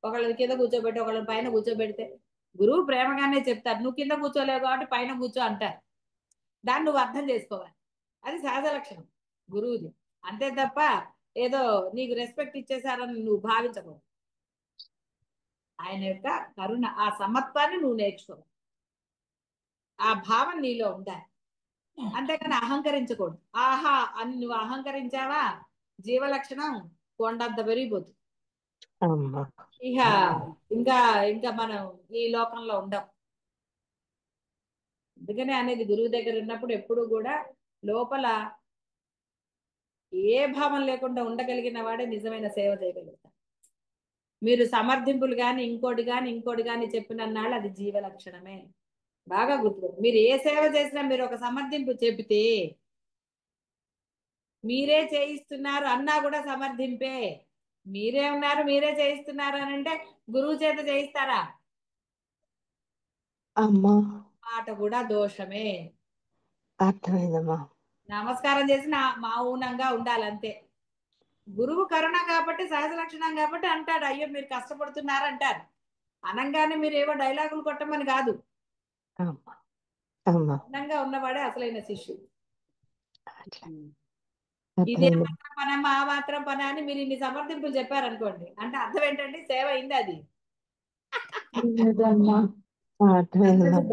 ఒకళ్ళని కింద కూర్చోబెట్టి ఒకళ్ళని పైన కూర్చోబెడితే గురువు ప్రేమగానే చెప్తారు, నువ్వు కింద కూర్చోలేవు కాబట్టి పైన కూర్చో అంటారు. దాన్ని నువ్వు అర్థం చేసుకోవాలి. అది సహజ లక్షణం గురువుది. అంతే తప్ప ఏదో నీకు రెస్పెక్ట్ ఇచ్చేసారని నువ్వు భావించకూడదు. ఆయన యొక్క కరుణ, ఆ సమత్వాన్ని నువ్వు నేర్చుకో, ఆ భావం నీలో ఉండాలి. అంతేకాని అహంకరించకూడదు. ఆహా అని నువ్వు అహంకరించావా, జీవలక్షణం కొండంత పెరిగిపోతుంది. ఇక ఇంకా ఇంకా మనం ఈ లోకంలో ఉండం. అందుకనే అనేది గురువు దగ్గర ఉన్నప్పుడు ఎప్పుడు కూడా లోపల ఏ భావం లేకుండా ఉండగలిగిన వాడే నిజమైన సేవ చేయగలుగుతాడు. మీరు సమర్థింపులు కానీ ఇంకోటి కానీ చెప్పినన్నాళ్ళు అది జీవలక్షణమే. బాగా గుర్తు. మీరు ఏ సేవ చేసినా మీరు ఒక సమర్థింపు చెబితే, మీరే చేయిస్తున్నారు అన్నా కూడా సమర్థింపే. మీరే ఉన్నారు, మీరే చేయిస్తున్నారు అని అంటే గురువు చేత చేయిస్తారా? అమ్మా మాట కూడా దోషమే. అర్థమైందమ్మా. నమస్కారం చేసి మౌనంగా ఉండాలి అంతే. గురువు కరుణ కాబట్టి, సహజ లక్షణం కాబట్టి అంటాడు, అయ్యో మీరు కష్టపడుతున్నారు అంటారు. అనంగానే మీరు ఏవో డైలాగులు కొట్టమని కాదు. అమ్మా అమ్మా మౌనంగా ఉన్నవాడే అసలైన శిష్యుడు. ఇది అర్థమైంది. మాత్రం పనమ్మా, ఆ మాత్రం పని అని మీరు ఇన్ని సమర్థింపులు చెప్పారనుకోండి, అంటే అర్థం ఏంటంటే సేవ అయింది అది. అర్థమైందమ్మా.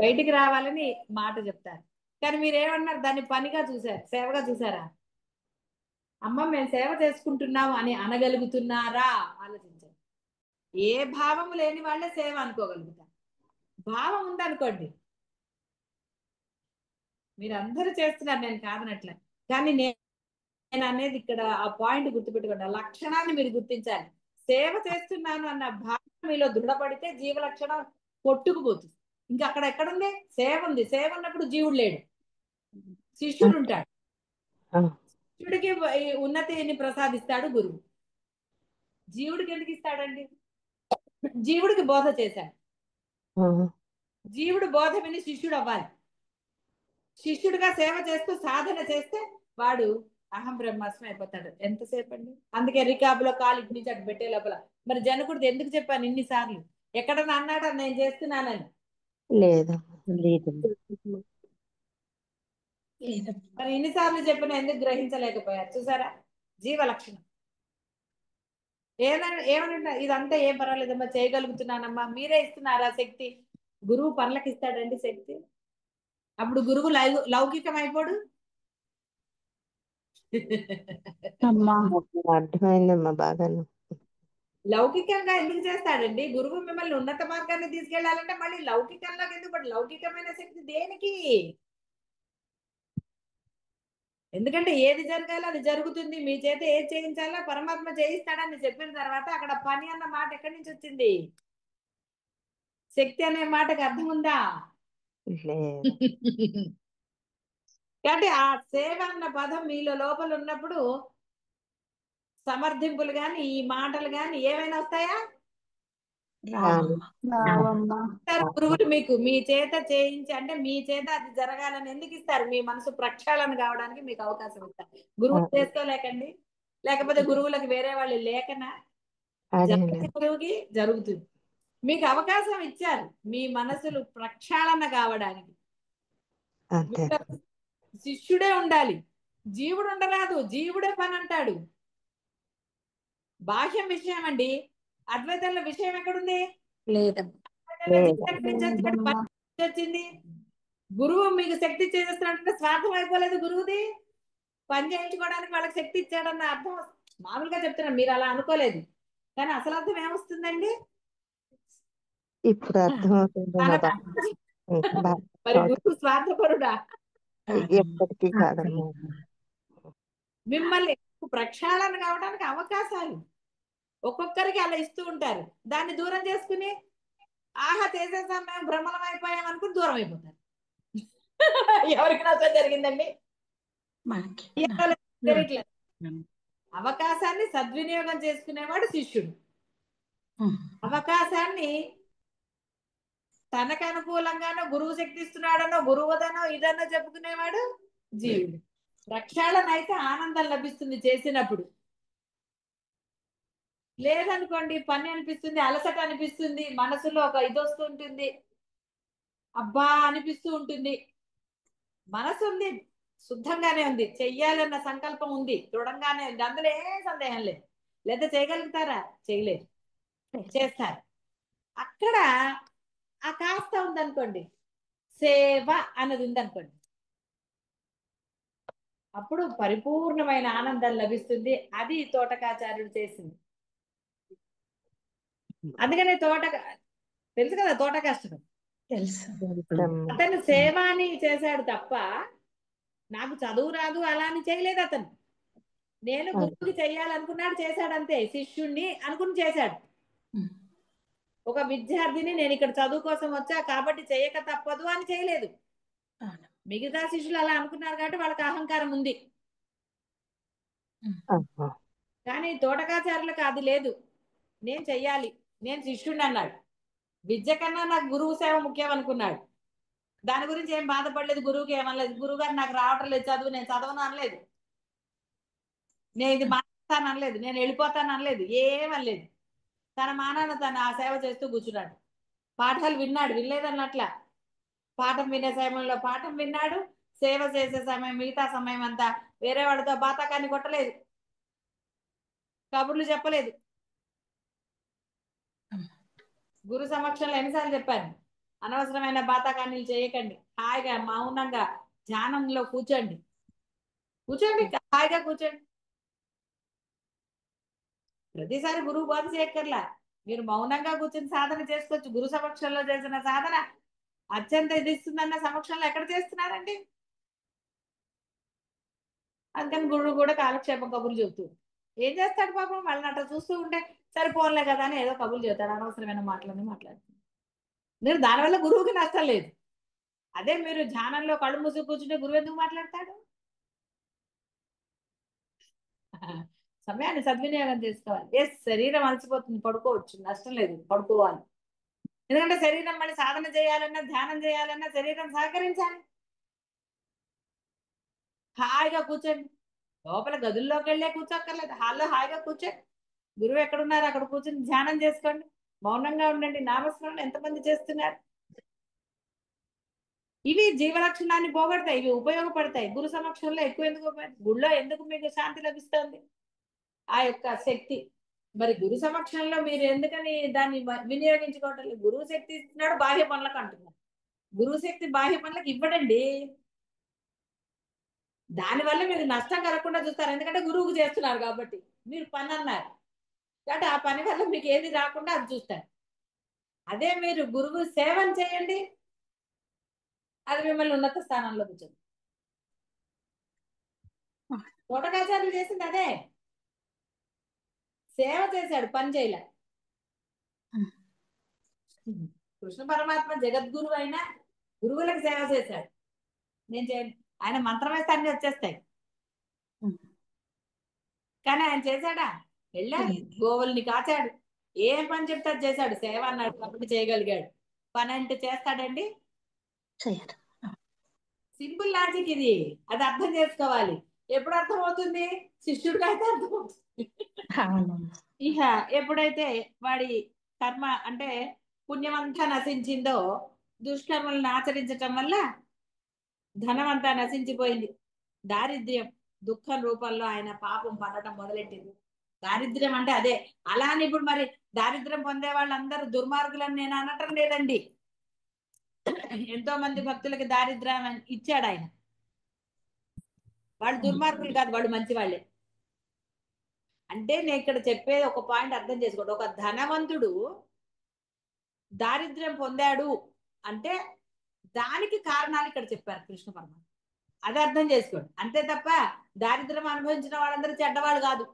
బయటికి రావాలని మాట చెప్తారు, కానీ మీరు ఏమన్నారు, దాన్ని పనిగా చూసారు, సేవగా చూసారా? అమ్మ మేము సేవ చేసుకుంటున్నాము అని అనగలుగుతున్నారా? ఆలోచించండి. ఏ భావం లేని వాళ్ళే సేవ అనుకోగలుగుతారు. భావం ఉందనుకోండి, మీరు అందరూ చేస్తున్నారు, నేను కాదనట్లే, కానీ నేను అనేది ఇక్కడ ఆ పాయింట్ గుర్తుపెట్టుకోండి. ఆ లక్షణాన్ని మీరు గుర్తించాలి. సేవ చేస్తున్నాను అన్న భావన మీలో దృఢపడితే జీవ లక్షణం కొట్టుకుపోతుంది. ఇంకా అక్కడ ఎక్కడుంది? సేవ ఉంది. సేవ ఉన్నప్పుడు జీవుడు లేడు, శిష్యుడు ఉంటాడు. శిష్యుడికి ఈ ఉన్నతిని ప్రసాదిస్తాడు గురువు. జీవుడికి ఎందుకు ఇస్తాడండి? జీవుడికి బోధ చేశాడు. జీవుడు బోధ విని శిష్యుడు అవ్వాలి. శిష్యుడిగా సేవ చేస్తూ సాధన చేస్తే వాడు అహం బ్రహ్మాస్మి అయిపోతాడు. ఎంతసేపు అండి? అందుకే రికాబులో కాలు ఇటు నుంచి అటు పెట్టే లోపల మరి జనకుడిది ఎందుకు చెప్పాను ఇన్నిసార్లు? ఎక్కడన్నా అన్నాడా నేను చేస్తున్నానని? లేదు లేదు. మరి ఇన్నిసార్లు చెప్పిన ఎందుకు గ్రహించలేకపోయారు? చూసారా జీవ లక్షణం. ఏమనంటే ఇదంతా ఏం పర్వాలేదమ్మా, చేయగలుగుతున్నానమ్మా, మీరే ఇస్తున్నారా శక్తి? గురువు పనులకు ఇస్తాడండి శక్తి. అప్పుడు గురువు లౌకికం అయిపోడు. అర్థమైందమ్మా బాగాను. లౌకికంగా ఎందుకు చేస్తాడండి? గురువు మిమ్మల్ని ఉన్నత మార్గాన్ని తీసుకెళ్లాలంటే మళ్ళీ లౌకికంలోకి ఎందుకు పడు? లౌకికమైన శక్తి దేనికి? ఎందుకంటే ఏది జరగాలో అది జరుగుతుంది, మీ చేత ఏది చేయించాలో పరమాత్మ చేయిస్తాడని చెప్పిన తర్వాత అక్కడ పని అన్న మాట ఎక్కడి నుంచి వచ్చింది? శక్తి అనే మాటకి అర్థం ఉందా? కాబట్టి ఆ సేవ అన్న పదం మీలో లోపల ఉన్నప్పుడు సమర్థింపులు గాని ఈ మాటలు గాని ఏమైనా వస్తాయా? గురువులు మీకు మీ చేత చేయించి, అంటే మీ చేత అది జరగాలని ఎందుకు ఇస్తారు? మీ మనసు ప్రక్షాళన కావడానికి మీకు అవకాశం ఇస్తారు. గురువులు చేసుకోలేకండి, లేకపోతే గురువులకు వేరే వాళ్ళు లేకనా? గురువుకి జరుగుతుంది. మీకు అవకాశం ఇచ్చారు మీ మనసులు ప్రక్షాళన కావడానికి. శిష్యుడే ఉండాలి, జీవుడు ఉండరాదు. జీవుడే పని అంటాడు. బాహ్యం విషయం అండి, అద్వైతంలో విషయం ఎక్కడుంది? వచ్చింది. గురువు మీకు శక్తి చేస్తున్నాడంటే స్వార్థం అయిపోలేదు గురువుది. పని చేయించుకోవడానికి వాళ్ళకి శక్తి ఇచ్చాడన్న అర్థం. మామూలుగా చెప్తున్నాను, మీరు అలా అనుకోలేదు. కానీ అసలు అర్థం ఏమొస్తుందండి? ఇప్పుడు అర్థమవుతుందమ్మా బాగా. బాగా మరి అవుతుంది. గురువు స్వార్థపరుడా? ఎప్పటికీ కాదమ్మా. మిమ్మల్ని ప్రక్షాళన కావడానికి అవకాశాలు ఒక్కొక్కరికి అలా ఇస్తూ ఉంటారు. దాన్ని దూరం చేసుకుని ఆహా చేసేసాం మేము భ్రమలం అయిపోయాం అనుకుని దూరం అయిపోతారు. ఎవరికి నష్టం జరిగిందండి? ఎవరికి తెలియట్లేదు. అవకాశాన్ని సద్వినియోగం చేసుకునేవాడు శిష్యుడు. అవకాశాన్ని తనకు అనుకూలంగానో గురువు శక్తి ఇస్తున్నాడనో గురువుదనో ఇదనో చెప్పుకునేవాడు జీవుడు. ప్రక్షాళన అయితే ఆనందం లభిస్తుంది చేసినప్పుడు. లేదనుకోండి పని అనిపిస్తుంది, అలసట అనిపిస్తుంది, మనసులో ఒక ఇది వస్తుంటుంది, అబ్బా అనిపిస్తూ ఉంటుంది. మనసు ఉంది, శుద్ధంగానే ఉంది, చెయ్యాలన్న సంకల్పం ఉంది, దృఢంగానే ఉంది, అందులో ఏ సందేహం లేదు. లేదా చేయగలుగుతారా? చేయలేరు. చేస్తారు. అక్కడ ఆ కాస్త ఉందనుకోండి, సేవ అన్నది ఉందనుకోండి, అప్పుడు పరిపూర్ణమైన ఆనందం లభిస్తుంది. అది తోటకాచార్యుడు చేసింది. అందుకనే తెలుసు కదా తోట కష్టం. తెలుసమ్మా. అతను సేవ అని చేశాడు తప్ప నాకు చదువు రాదు అలా అని చేయలేదు అతను. నేను గురువుకి చెయ్యాలనుకున్నాడు, చేశాడు అంతే. శిష్యుణ్ణి అనుకుని చేశాడు. ఒక విద్యార్థిని నేను ఇక్కడ చదువు కోసం వచ్చా కాబట్టి చేయక తప్పదు అని చేయలేదు. మిగతా శిష్యులు అలా అనుకున్నారు కాబట్టి వాళ్ళకి అహంకారం ఉంది. అమ్మా. కానీ తోటకాచార్యులకు అది లేదు. నేను చెయ్యాలి, నేను శిష్యుణ్ణి అన్నాడు. విద్య కన్నా నాకు గురువు సేవ ముఖ్యం అనుకున్నాడు. దాని గురించి ఏం బాధపడలేదు. గురువుకి ఏమనలేదు. గురువు గారు నాకు రావటం లేదు చదువు, నేను చదవను అనలేదు, నేను ఇది మానేస్తాను అనలేదు, నేను వెళ్ళిపోతాను అనలేదు, ఏమనలేదు. తన మానాన తను ఆ సేవ చేస్తూ కూర్చున్నాడు. పాఠాలు విన్నాడు, వినలేదన్నట్ల. పాఠం వినే సమయంలో పాఠం విన్నాడు, సేవ చేసే సమయం మిగతా సమయం అంతా వేరే వాడితో బాతాకాన్ని కొట్టలేదు, కబుర్లు చెప్పలేదు. గురు సమక్షంలో ఎన్నిసార్లు చెప్పాను, అనవసరమైన బాతాకాన్నీలు చేయకండి, హాయిగా మౌనంగా ధ్యానంలో కూర్చోండి, హాయిగా కూర్చోండి. ప్రతిసారి గురువు బోధ చేయక్కర్లా, మీరు మౌనంగా కూర్చొని సాధన చేసుకోవచ్చు. గురు సమక్షంలో చేసిన సాధన అత్యంత ఇది ఇస్తుందన్న సమక్షంలో ఎక్కడ చేస్తున్నారండి? అందుకని గురువు కూడా కాలక్షేపం కబుర్లు చెబుతూ ఏం చేస్తాడు పాపం? వాళ్ళని అట్లా చూస్తూ ఉంటే సరిపోలే కదా అని ఏదో కబుర్లు చెబుతాడు, అనవసరమైన మాటలన్నీ మాట్లాడుతుంది. మీరు దానివల్ల గురువుకి నష్టం లేదు. అదే మీరు ధ్యానంలో కళ్ళు మూసి కూర్చుంటే గురువు ఎందుకు మాట్లాడతాడు? సమయాన్ని సద్వినియోగం చేసుకోవాలి. ఎస్, శరీరం అలసిపోతుంది, పడుకోవచ్చు, నష్టం లేదు, పడుకోవాలి. ఎందుకంటే శరీరం మళ్ళీ సాధన చేయాలన్నా ధ్యానం చేయాలన్నా శరీరం సహకరించాలి. హాయిగా కూర్చోండి. లోపల గదుల్లోకి వెళ్ళే కూర్చోక్కర్లేదు, హాల్లో హాయిగా కూర్చోండి. గురువు ఎక్కడున్నారు అక్కడ కూర్చొని ధ్యానం చేసుకోండి, మౌనంగా ఉండండి, నామస్మరణ ఎంతమంది చేస్తున్నారు? ఇవి జీవలక్షణాన్ని పోగొడతాయి, ఇవి ఉపయోగపడతాయి. గురు సమక్షంలో ఎక్కువ ఎందుకు గుళ్ళో ఎందుకు మీకు శాంతి లభిస్తుంది? ఆ యొక్క శక్తి. మరి గురు సమక్షంలో మీరు ఎందుకని దాన్ని వినియోగించుకోవటం లేదు? గురువు శక్తి ఇస్తున్నాడు, బాహ్య పనులకు అంటున్నారు. గురువు శక్తి బాహ్య పనులకు ఇవ్వడండి. దానివల్ల మీకు నష్టం కలగకుండా చూస్తారు, ఎందుకంటే గురువుకు చేస్తున్నారు కాబట్టి. మీరు పని అన్నారు కాబట్టి ఆ పని వల్ల మీకు ఏది రాకుండా అది చూస్తారు. అదే మీరు గురువు సేవను చేయండి, అది మిమ్మల్ని ఉన్నత స్థానంలో కూర్చోండి. తోటకాచార్యులు చేసింది అదే, సేవ చేశాడు, పని చేయలే. కృష్ణ పరమాత్మ జగద్గురువు అయినా గురువులకు సేవ చేశాడు. నేను ఆయన మంత్రం వేస్తే అన్ని వచ్చేస్తాయి, కానీ ఆయన చేశాడా? వెళ్ళాడు, గోవుల్ని కాచాడు, ఏం పని చెప్తే అది చేశాడు. సేవ అన్నాడు కాబట్టి చేయగలిగాడు. పని అంటే చేస్తాడండి? సింపుల్ లాజిక్ ఇది, అది అర్థం చేసుకోవాలి. ఎప్పుడు అర్థం అవుతుంది? శిష్యుడికి అయితే అర్థమవుతుంది. ఇక ఎప్పుడైతే వాడి కర్మ అంటే పుణ్యం అంతా నశించిందో, దుష్కర్మలను ఆచరించటం వల్ల ధనం అంతా నశించిపోయింది. దారిద్ర్యం దుఃఖం రూపంలో ఆయన పాపం పడటం మొదలెట్టింది. దారిద్ర్యం అంటే అదే. అలా అని ఇప్పుడు మరి దారిద్ర్యం పొందే వాళ్ళందరూ దుర్మార్గులని నేను అనటం లేదండి. ఎంతో మంది భక్తులకి దారిద్ర్యం ఇచ్చాడు ఆయన. వాళ్ళు దుర్మార్గులు కాదు, వాళ్ళు మంచి వాళ్ళే. అంటే నేను ఇక్కడ చెప్పేది ఒక పాయింట్ అర్థం చేసుకోండి. ఒక ధనవంతుడు దారిద్ర్యం పొందాడు అంటే దానికి కారణాలు ఇక్కడ చెప్పారు కృష్ణ పరమాత్మ. అది అర్థం చేసుకోండి. అంతే తప్ప దారిద్ర్యం అనుభవించిన వాళ్ళందరూ చెడ్డవాళ్ళు కాదు.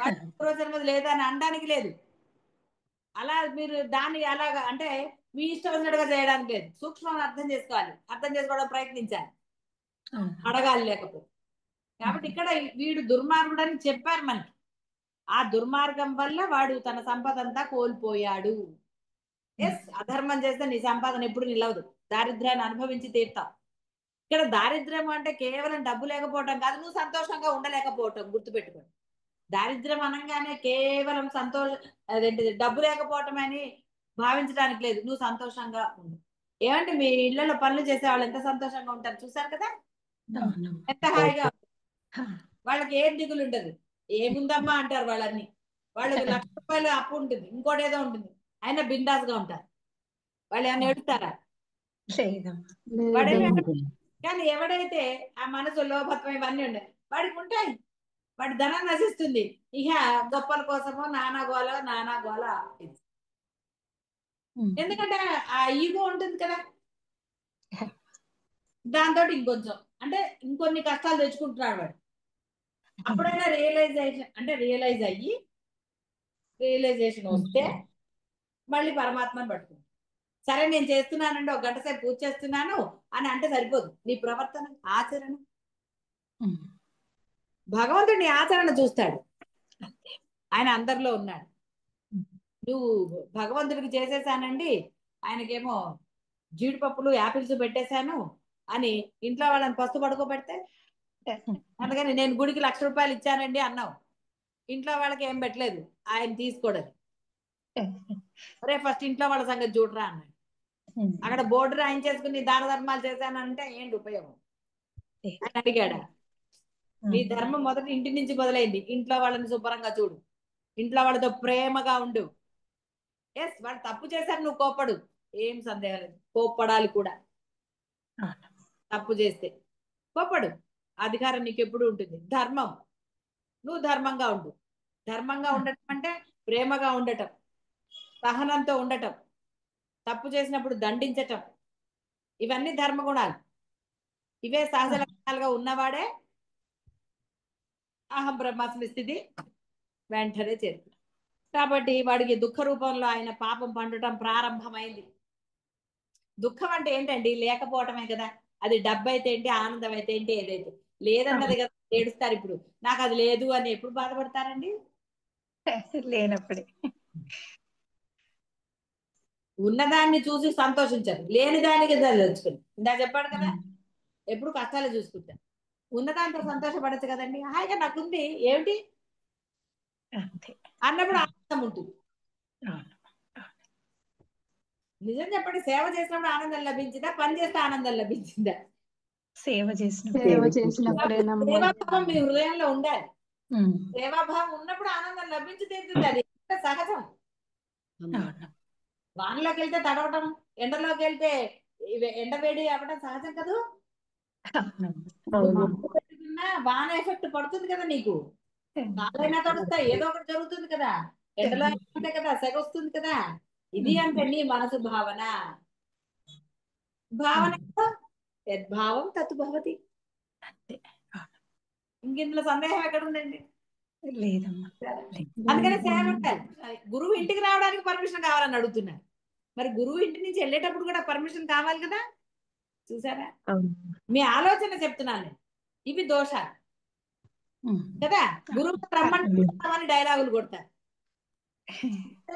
వాళ్ళు పూర్వజన్మది లేదా అని అనడానికి లేదు. అలా మీరు దాన్ని అలాగా అంటే మీ ఇష్టం వచ్చినట్టుగా చేయడానికి లేదు. సూక్ష్మాన్ని అర్థం చేసుకోవాలి. అర్థం చేసుకోవడం ప్రయత్నించాలి. అడగాలి లేకపోతే. కాబట్టి ఇక్కడ వీడు దుర్మార్గుడు అని చెప్పారు మనకి. ఆ దుర్మార్గం వల్ల వాడు తన సంపద అంతా కోల్పోయాడు. ఎస్, అధర్మం చేస్తే నీ సంపాదన ఎప్పుడు నిలవదు. దారిద్ర్యాన్ని అనుభవించి తీరుతావు. ఇక్కడ దారిద్ర్యం అంటే కేవలం డబ్బు లేకపోవటం కాదు, నువ్వు సంతోషంగా ఉండలేకపోవటం. గుర్తుపెట్టుకోండి. దారిద్ర్యం అనగానే కేవలం అదేంటిది డబ్బు లేకపోవటం అని భావించడానికి లేదు. నువ్వు సంతోషంగా ఉండు. ఏమంటే మీ ఇళ్లలో పనులు చేసే వాళ్ళు ఎంత సంతోషంగా ఉంటారు చూసారు కదా, ఎంత హాయిగా. వాళ్ళకి ఏం దిగులు ఉండదు. ఏముందమ్మా అంటారు వాళ్ళని. వాళ్ళకి ₹1,00,000 అప్పు ఉంటుంది, ఇంకోటి ఏదో ఉంటుంది, అయినా బిందాస్ గా ఉంటారు. వాళ్ళు ఏమైనా ఏడుస్తారా? వాడేమి కానీ ఎవడైతే ఆ మనసు లోభత్వం ఇవన్నీ ఉన్నాయి వాడికి ఉంటాయి. వాడి ధనం నశిస్తుంది. ఇక గొప్పల కోసమో నానా గోల. ఎందుకంటే ఆ ఈగో ఉంటుంది కదా, దాంతో ఇంకొంచెం అంటే ఇంకొన్ని కష్టాలు తెచ్చుకుంటున్నాడు వాడు. అప్పుడైనా రియలైజేషన్ వస్తే మళ్ళీ పరమాత్మని పట్టుకుంటాడు. సరే నేను చేస్తున్నానండి, ఒక గంట సేపు పూజ చేస్తున్నాను అని అంటే సరిపోదు. నీ ప్రవర్తన ఆచరణ, భగవంతుడు నీ ఆచరణ చూస్తాడు. ఆయన అందరిలో ఉన్నాడు. నువ్వు భగవంతుడికి చేసేసానండి, ఆయనకేమో జీడిపప్పులు యాపిల్స్ పెట్టేశాను అని ఇంట్లో వాళ్ళని పస్తు పడుకోబెడితే, అందుకని నేను గుడికి ₹1,00,000 ఇచ్చానండి అన్నావు, ఇంట్లో వాళ్ళకి ఏం పెట్టలేదు, ఆయన తీసుకోడదు. అరే ఫస్ట్ ఇంట్లో వాళ్ళ సంగతి చూడరా అన్నాడు. అక్కడ బోర్డు రాయించేసుకుని దాన ధర్మాలు చేశానంటే ఏంటి ఉపయోగం అని అడిగాడా? నీ ధర్మం మొదటి ఇంటి నుంచి మొదలైంది. ఇంట్లో వాళ్ళని శుభ్రంగా చూడు, ఇంట్లో వాళ్ళతో ప్రేమగా ఉండు. ఎస్, వాళ్ళు తప్పు చేశారు, నువ్వు కోపడు, ఏం సందేహం లేదు, కోప్పడాలి కూడా. తప్పు చేస్తే కోపడు, అధికారం నీకు ఎప్పుడు ఉంటుంది. ధర్మం, నువ్వు ధర్మంగా ఉండు. ధర్మంగా ఉండటం అంటే ప్రేమగా ఉండటం, సహనంతో ఉండటం, తప్పు చేసినప్పుడు దండించటం, ఇవన్నీ ధర్మ గుణాలు. ఇవే సహజ లక్షణాలుగా ఉన్నవాడే అహం బ్రహ్మాస్మి స్థితి వెంటనే చేరుతుంది. కాబట్టి వాడికి దుఃఖ రూపంలో ఆయన పాపం పండటం ప్రారంభమైంది. దుఃఖం అంటే ఏంటండి? లేకపోవటమే కదా. అది డబ్బు అయితే ఏంటి, ఆనందం అయితే ఏంటి, ఏదైతే లేదన్నది కదా ఏడుస్తారు. ఇప్పుడు నాకు అది లేదు అని ఎప్పుడు బాధపడతారండి? లేనప్పుడే. ఉన్నదాన్ని చూసి సంతోషించారు, లేని దానికి తెలుసుకుని. ఇందా చెప్పాడు కదా, ఎప్పుడు కష్టాలు చూసుకుంటా, ఉన్నదాంతో సంతోషపడచ్చు కదండి. హాయిగా నాకుంది ఏమిటి అన్నప్పుడు ఆనందం ఉంటుంది. నిజం చెప్పండి, సేవ చేసినప్పుడు ఆనందం లభించిందా, పని చేస్తే ఆనందం లభించిందా? సేవ చేసినప్పుడేనమ్మా. సేవాభావం మీ హృదయంలో ఉండాలి. సేవాభావం ఉన్నప్పుడు ఆనందం లభించి తీరుతుంది. అది సహజం. వానలోకి వెళ్తే తడవటం, ఎండలోకి వెళ్తే ఎండ వేడి అవ్వడం సహజం కదా. పెట్టుకున్నా వాన ఎఫెక్ట్ పడుతుంది కదా నీకు. కాలైనా తడుస్తా, ఏదో ఒకటి జరుగుతుంది కదా. ఎండలో అంటే కదా సెగ వస్తుంది కదా. ఇది అంటే నీ మనసు భావన. భావన యద్భావం తత్భవతి. ఇందులో సందేహం ఎక్కడ ఉందండి? లేదమ్మా. అందుకనే సేవ ఉండాలి. గురువు ఇంటికి రావడానికి పర్మిషన్ కావాలని అడుగుతున్నారు. మరి గురువు ఇంటి నుంచి వెళ్ళేటప్పుడు కూడా పర్మిషన్ కావాలి కదా. చూసారా, మీ ఆలోచన చెప్తున్నాను. ఇవి దోషాలు కదా. గురువు రమ్మని డైలాగులు కొడతారు.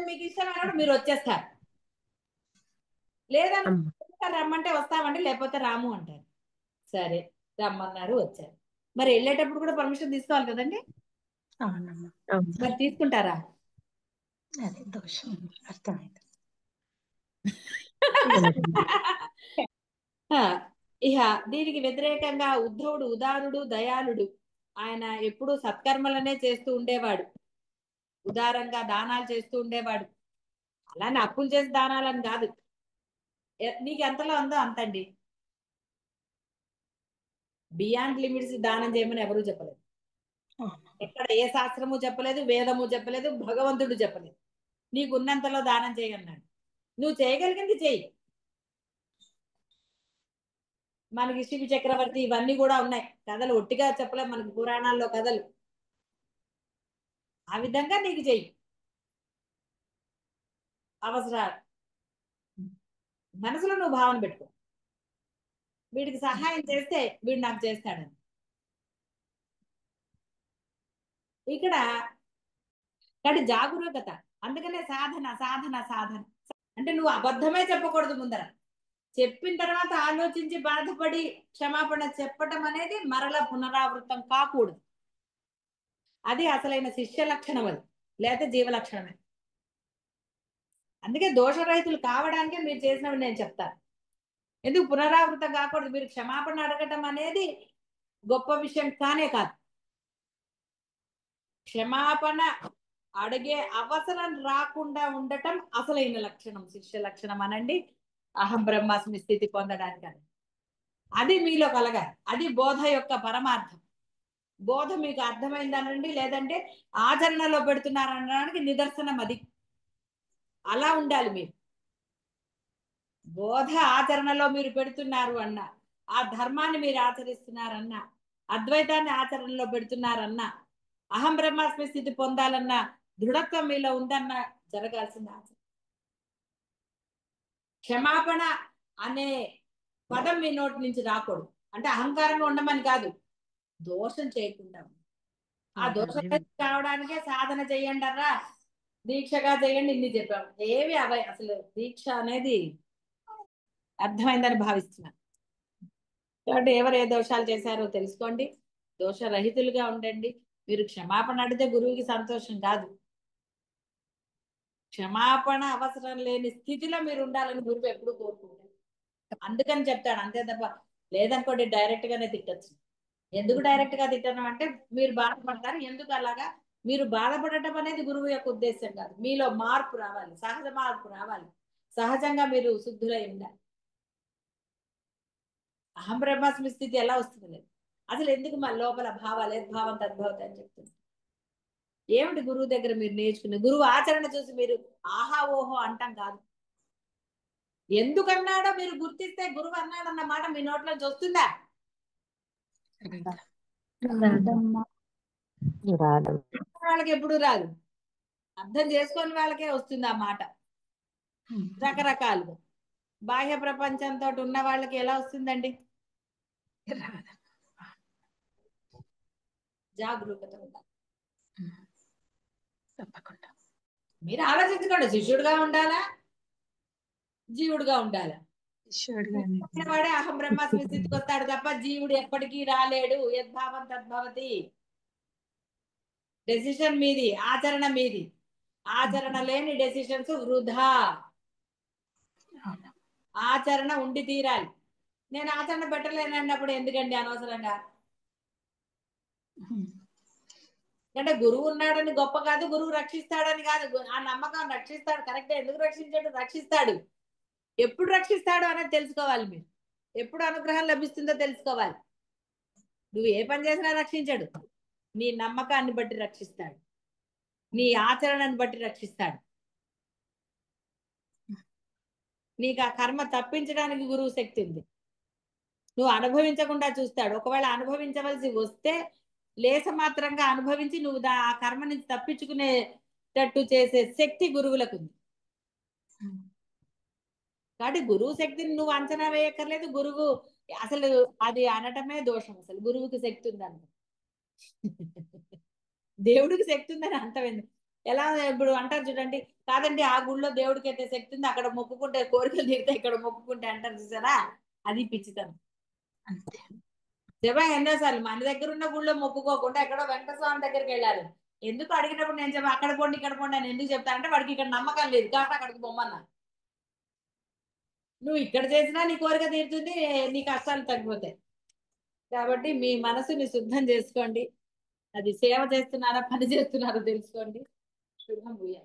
మీకు ఇష్టమైనప్పుడు మీరు వచ్చేస్తారు, లేదా రమ్మంటే వస్తామండి, లేకపోతే రాము అంటారు. సరే రమ్మన్నారు, వచ్చారు. మరి వెళ్ళేటప్పుడు కూడా పర్మిషన్ తీసుకోవాలి కదండి. మరి తీసుకుంటారా? అదే దోషం, అర్థమైంది. ఇహ దీనికి వ్యతిరేకంగా ఉద్ధవుడు ఉదారుడు, దయాళుడు. ఆయన ఎప్పుడు సత్కర్మలనే చేస్తూ ఉండేవాడు, ఉదారంగా దానాలు చేస్తూ ఉండేవాడు. అలానే అప్పులు చేసి దానాలని కాదు. నీకు ఎంతలో ఉందో అంతండి, బియాండ్ లిమిట్స్ దానం చేయమని ఎవరూ చెప్పలేదు. ఎక్కడ ఏ శాస్త్రము చెప్పలేదు, వేదము చెప్పలేదు, భగవంతుడు చెప్పలేదు. నీకు ఉన్నంతలో దానం చేయన్నాడు. నువ్వు చేయగలిగింది చెయ్యి. మనకి శివ చక్రవర్తి ఇవన్నీ కూడా ఉన్నాయి కథలు, ఒట్టిగా చెప్పలేము, మనకి పురాణాల్లో కథలు. ఆ విధంగా నీకు చెయ్యి. అవసరాలు మనసులో నువ్వు భావన పెట్టుకో, వీడికి సహాయం చేస్తే వీడు నాకు చేస్తాడని. ఇక్కడ కానీ జాగరూకత. అందుకనే సాధన సాధన సాధన అంటే నువ్వు అబద్ధమే చెప్పకూడదు. ముందర చెప్పిన తర్వాత ఆలోచించి బాధపడి క్షమాపణ చెప్పటం అనేది మరలా పునరావృతం కాకూడదు. అది అసలైన శిష్య లక్షణం, అది లేకపోతే జీవ లక్షణమే. అందుకే దోషరహితులు కావడానికే మీరు చేసినవి నేను చెప్తాను. ఎందుకు పునరావృతం కాకూడదు? మీరు క్షమాపణ అడగటం అనేది గొప్ప విషయం కానే కాదు. క్షమాపణ అడిగే అవసరం రాకుండా ఉండటం అసలైన లక్షణం, శిష్య లక్షణం అనండి. అహం బ్రహ్మాస్మి స్థితి పొందడానికి అది మీలో కలగాలి. అది బోధ యొక్క పరమార్థం. బోధ మీకు అర్థమైందనండి, లేదంటే ఆచరణలో పెడుతున్నారనడానికి నిదర్శనం అది. అలా ఉండాలి మీరు. బోధ ఆచరణలో మీరు పెడుతున్నారు అన్న, ఆ ధర్మాన్ని మీరు ఆచరిస్తున్నారన్న, అద్వైతాన్ని ఆచరణలో పెడుతున్నారన్న, అహం బ్రహ్మాస్మి స్థితి పొందాలన్న దృఢత్వం మీలో ఉందన్న జరగాల్సిన ఆచరణ. క్షమాపణ అనే పదం మీ నోటి నుంచి రాకూడదు. అంటే అహంకారంగా ఉండమని కాదు, దోషం చేయకుండా. ఆ దోషం కావడానికే సాధన చెయ్యండి అర్రా, దీక్షగా చేయండి, ఇన్ని చెప్పాము. ఏవి అవై అసలు దీక్ష అనేది అర్థమైందని భావిస్తున్నాను. కాబట్టి ఎవరు ఏ దోషాలు చేశారో తెలుసుకోండి, దోషరహితులుగా ఉండండి. మీరు క్షమాపణ అడిగితే గురువుకి సంతోషం కాదు, క్షమాపణ అవసరం లేని స్థితిలో మీరు ఉండాలని గురువు ఎప్పుడు కోరుకుంటారు. అందుకని చెప్తాడు, అంతే తప్ప లేదనుకోండి డైరెక్ట్ గానే తిట్టచ్చు. ఎందుకు డైరెక్ట్ గా తిట్టడం అంటే మీరు బాధపడతారు. ఎందుకు అలాగా? మీరు బాధపడటం అనేది గురువు యొక్క ఉద్దేశం కాదు. మీలో మార్పు రావాలి, సహజ మార్పు రావాలి, సహజంగా మీరు శుద్ధులై ఉండాలి. అహం బ్రహ్మాస్మి స్థితి ఎలా వస్తుంది లేదు అసలు. ఎందుకు మా లోపల భావాలు యద్భావం తద్భవతి అని చెప్తుంది. ఏమిటి గురువు దగ్గర మీరు నేర్చుకునే? గురువు ఆచరణ చూసి మీరు ఆహా ఓహో అంటాం కాదు. ఎందుకన్నాడో మీరు గుర్తిస్తే గురువు అన్నాడన్న మాట మీ నోట్లోంచి వస్తుందా? వాళ్ళకి ఎప్పుడు రాదు. అర్థం చేసుకొని వాళ్ళకే వస్తుంది ఆ మాట. రకరకాలుగా బాహ్య ప్రపంచంతో ఉన్న వాళ్ళకి ఎలా వస్తుందండి? జాగరూకత ఉండాలి. తప్పకుండా మీరు ఆలోచించుకోండి, శిష్యుడిగా ఉండాలా, జీవుడుగా ఉండాలా? వాడే అహం బ్రహ్మాస్మి స్థితికి వస్తాడు తప్ప జీవుడు ఎప్పటికీ రాలేడు. యద్భావం తద్భవతి. డెసిషన్ మీది, ఆచరణ మీది. ఆచరణ లేని డెసిషన్స్ వృధా. ఆచరణ ఉండి తీరాలి. నేను ఆచరణ పెట్టలేనన్నప్పుడు ఎందుకండి అనవసరంగా? అంటే గురువు ఉన్నాడని గొప్ప కాదు, గురువు రక్షిస్తాడని కాదు. ఆ నమ్మకం రక్షిస్తాడు, కరెక్ట్. ఎందుకు రక్షించాడు? రక్షిస్తాడు. ఎప్పుడు రక్షిస్తాడు అనేది తెలుసుకోవాలి మీరు. ఎప్పుడు అనుగ్రహం లభిస్తుందో తెలుసుకోవాలి. నువ్వు ఏ పని చేసినా రక్షించాడు. నీ నమ్మకాన్ని బట్టి రక్షిస్తాడు, నీ ఆచరణను బట్టి రక్షిస్తాడు. నీకు ఆ కర్మ తప్పించడానికి గురువు శక్తి ఉంది. నువ్వు అనుభవించకుండా చూస్తాడు. ఒకవేళ అనుభవించవలసి వస్తే లేసమాత్రంగా అనుభవించి నువ్వు ఆ కర్మ నుంచి తప్పించుకునేటట్టు చేసే శక్తి గురువులకు ఉంది. కాబట్టి గురువు శక్తిని నువ్వు అంచనా వేయక్కర్లేదు. గురువు అసలు అది అనటమే దోషం. అసలు గురువుకి శక్తి ఉందన్న, దేవుడికి శక్తి ఉందని అంటవేంది? ఎలా ఇప్పుడు అంటారు చూడండి, కాదండి ఆ గుళ్ళో దేవుడికి అయితే శక్తి ఉంది, అక్కడ మొక్కుకుంటే కోరికలు తీరితే ఇక్కడ మొక్కుకుంటే అంటారు చూసారా? అది పిచ్చితనం. చెప్పా ఎన్నోసార్లు, మన దగ్గర ఉన్న గుళ్ళో మొక్కుకోకుండా ఎక్కడో వెంకటస్వామి దగ్గరికి వెళ్ళాలి. ఎందుకు అడిగినప్పుడు నేను చెప్పా అక్కడ పోండి ఇక్కడ పోండి అని ఎందుకు చెప్తా అంటే వాడికి ఇక్కడ నమ్మకం లేదు కాబట్టి అక్కడికి పొమ్మన్నా. నువ్వు ఇక్కడ చేసినా నీ కోరిక తీరుతుంది, నీ కష్టాలు తగ్గిపోతాయి. కాబట్టి మీ మనసుని శుద్ధం చేసుకోండి. అది సేవ చేస్తున్నారా పని చేస్తున్నారో తెలుసుకోండి. శుభం భూయా.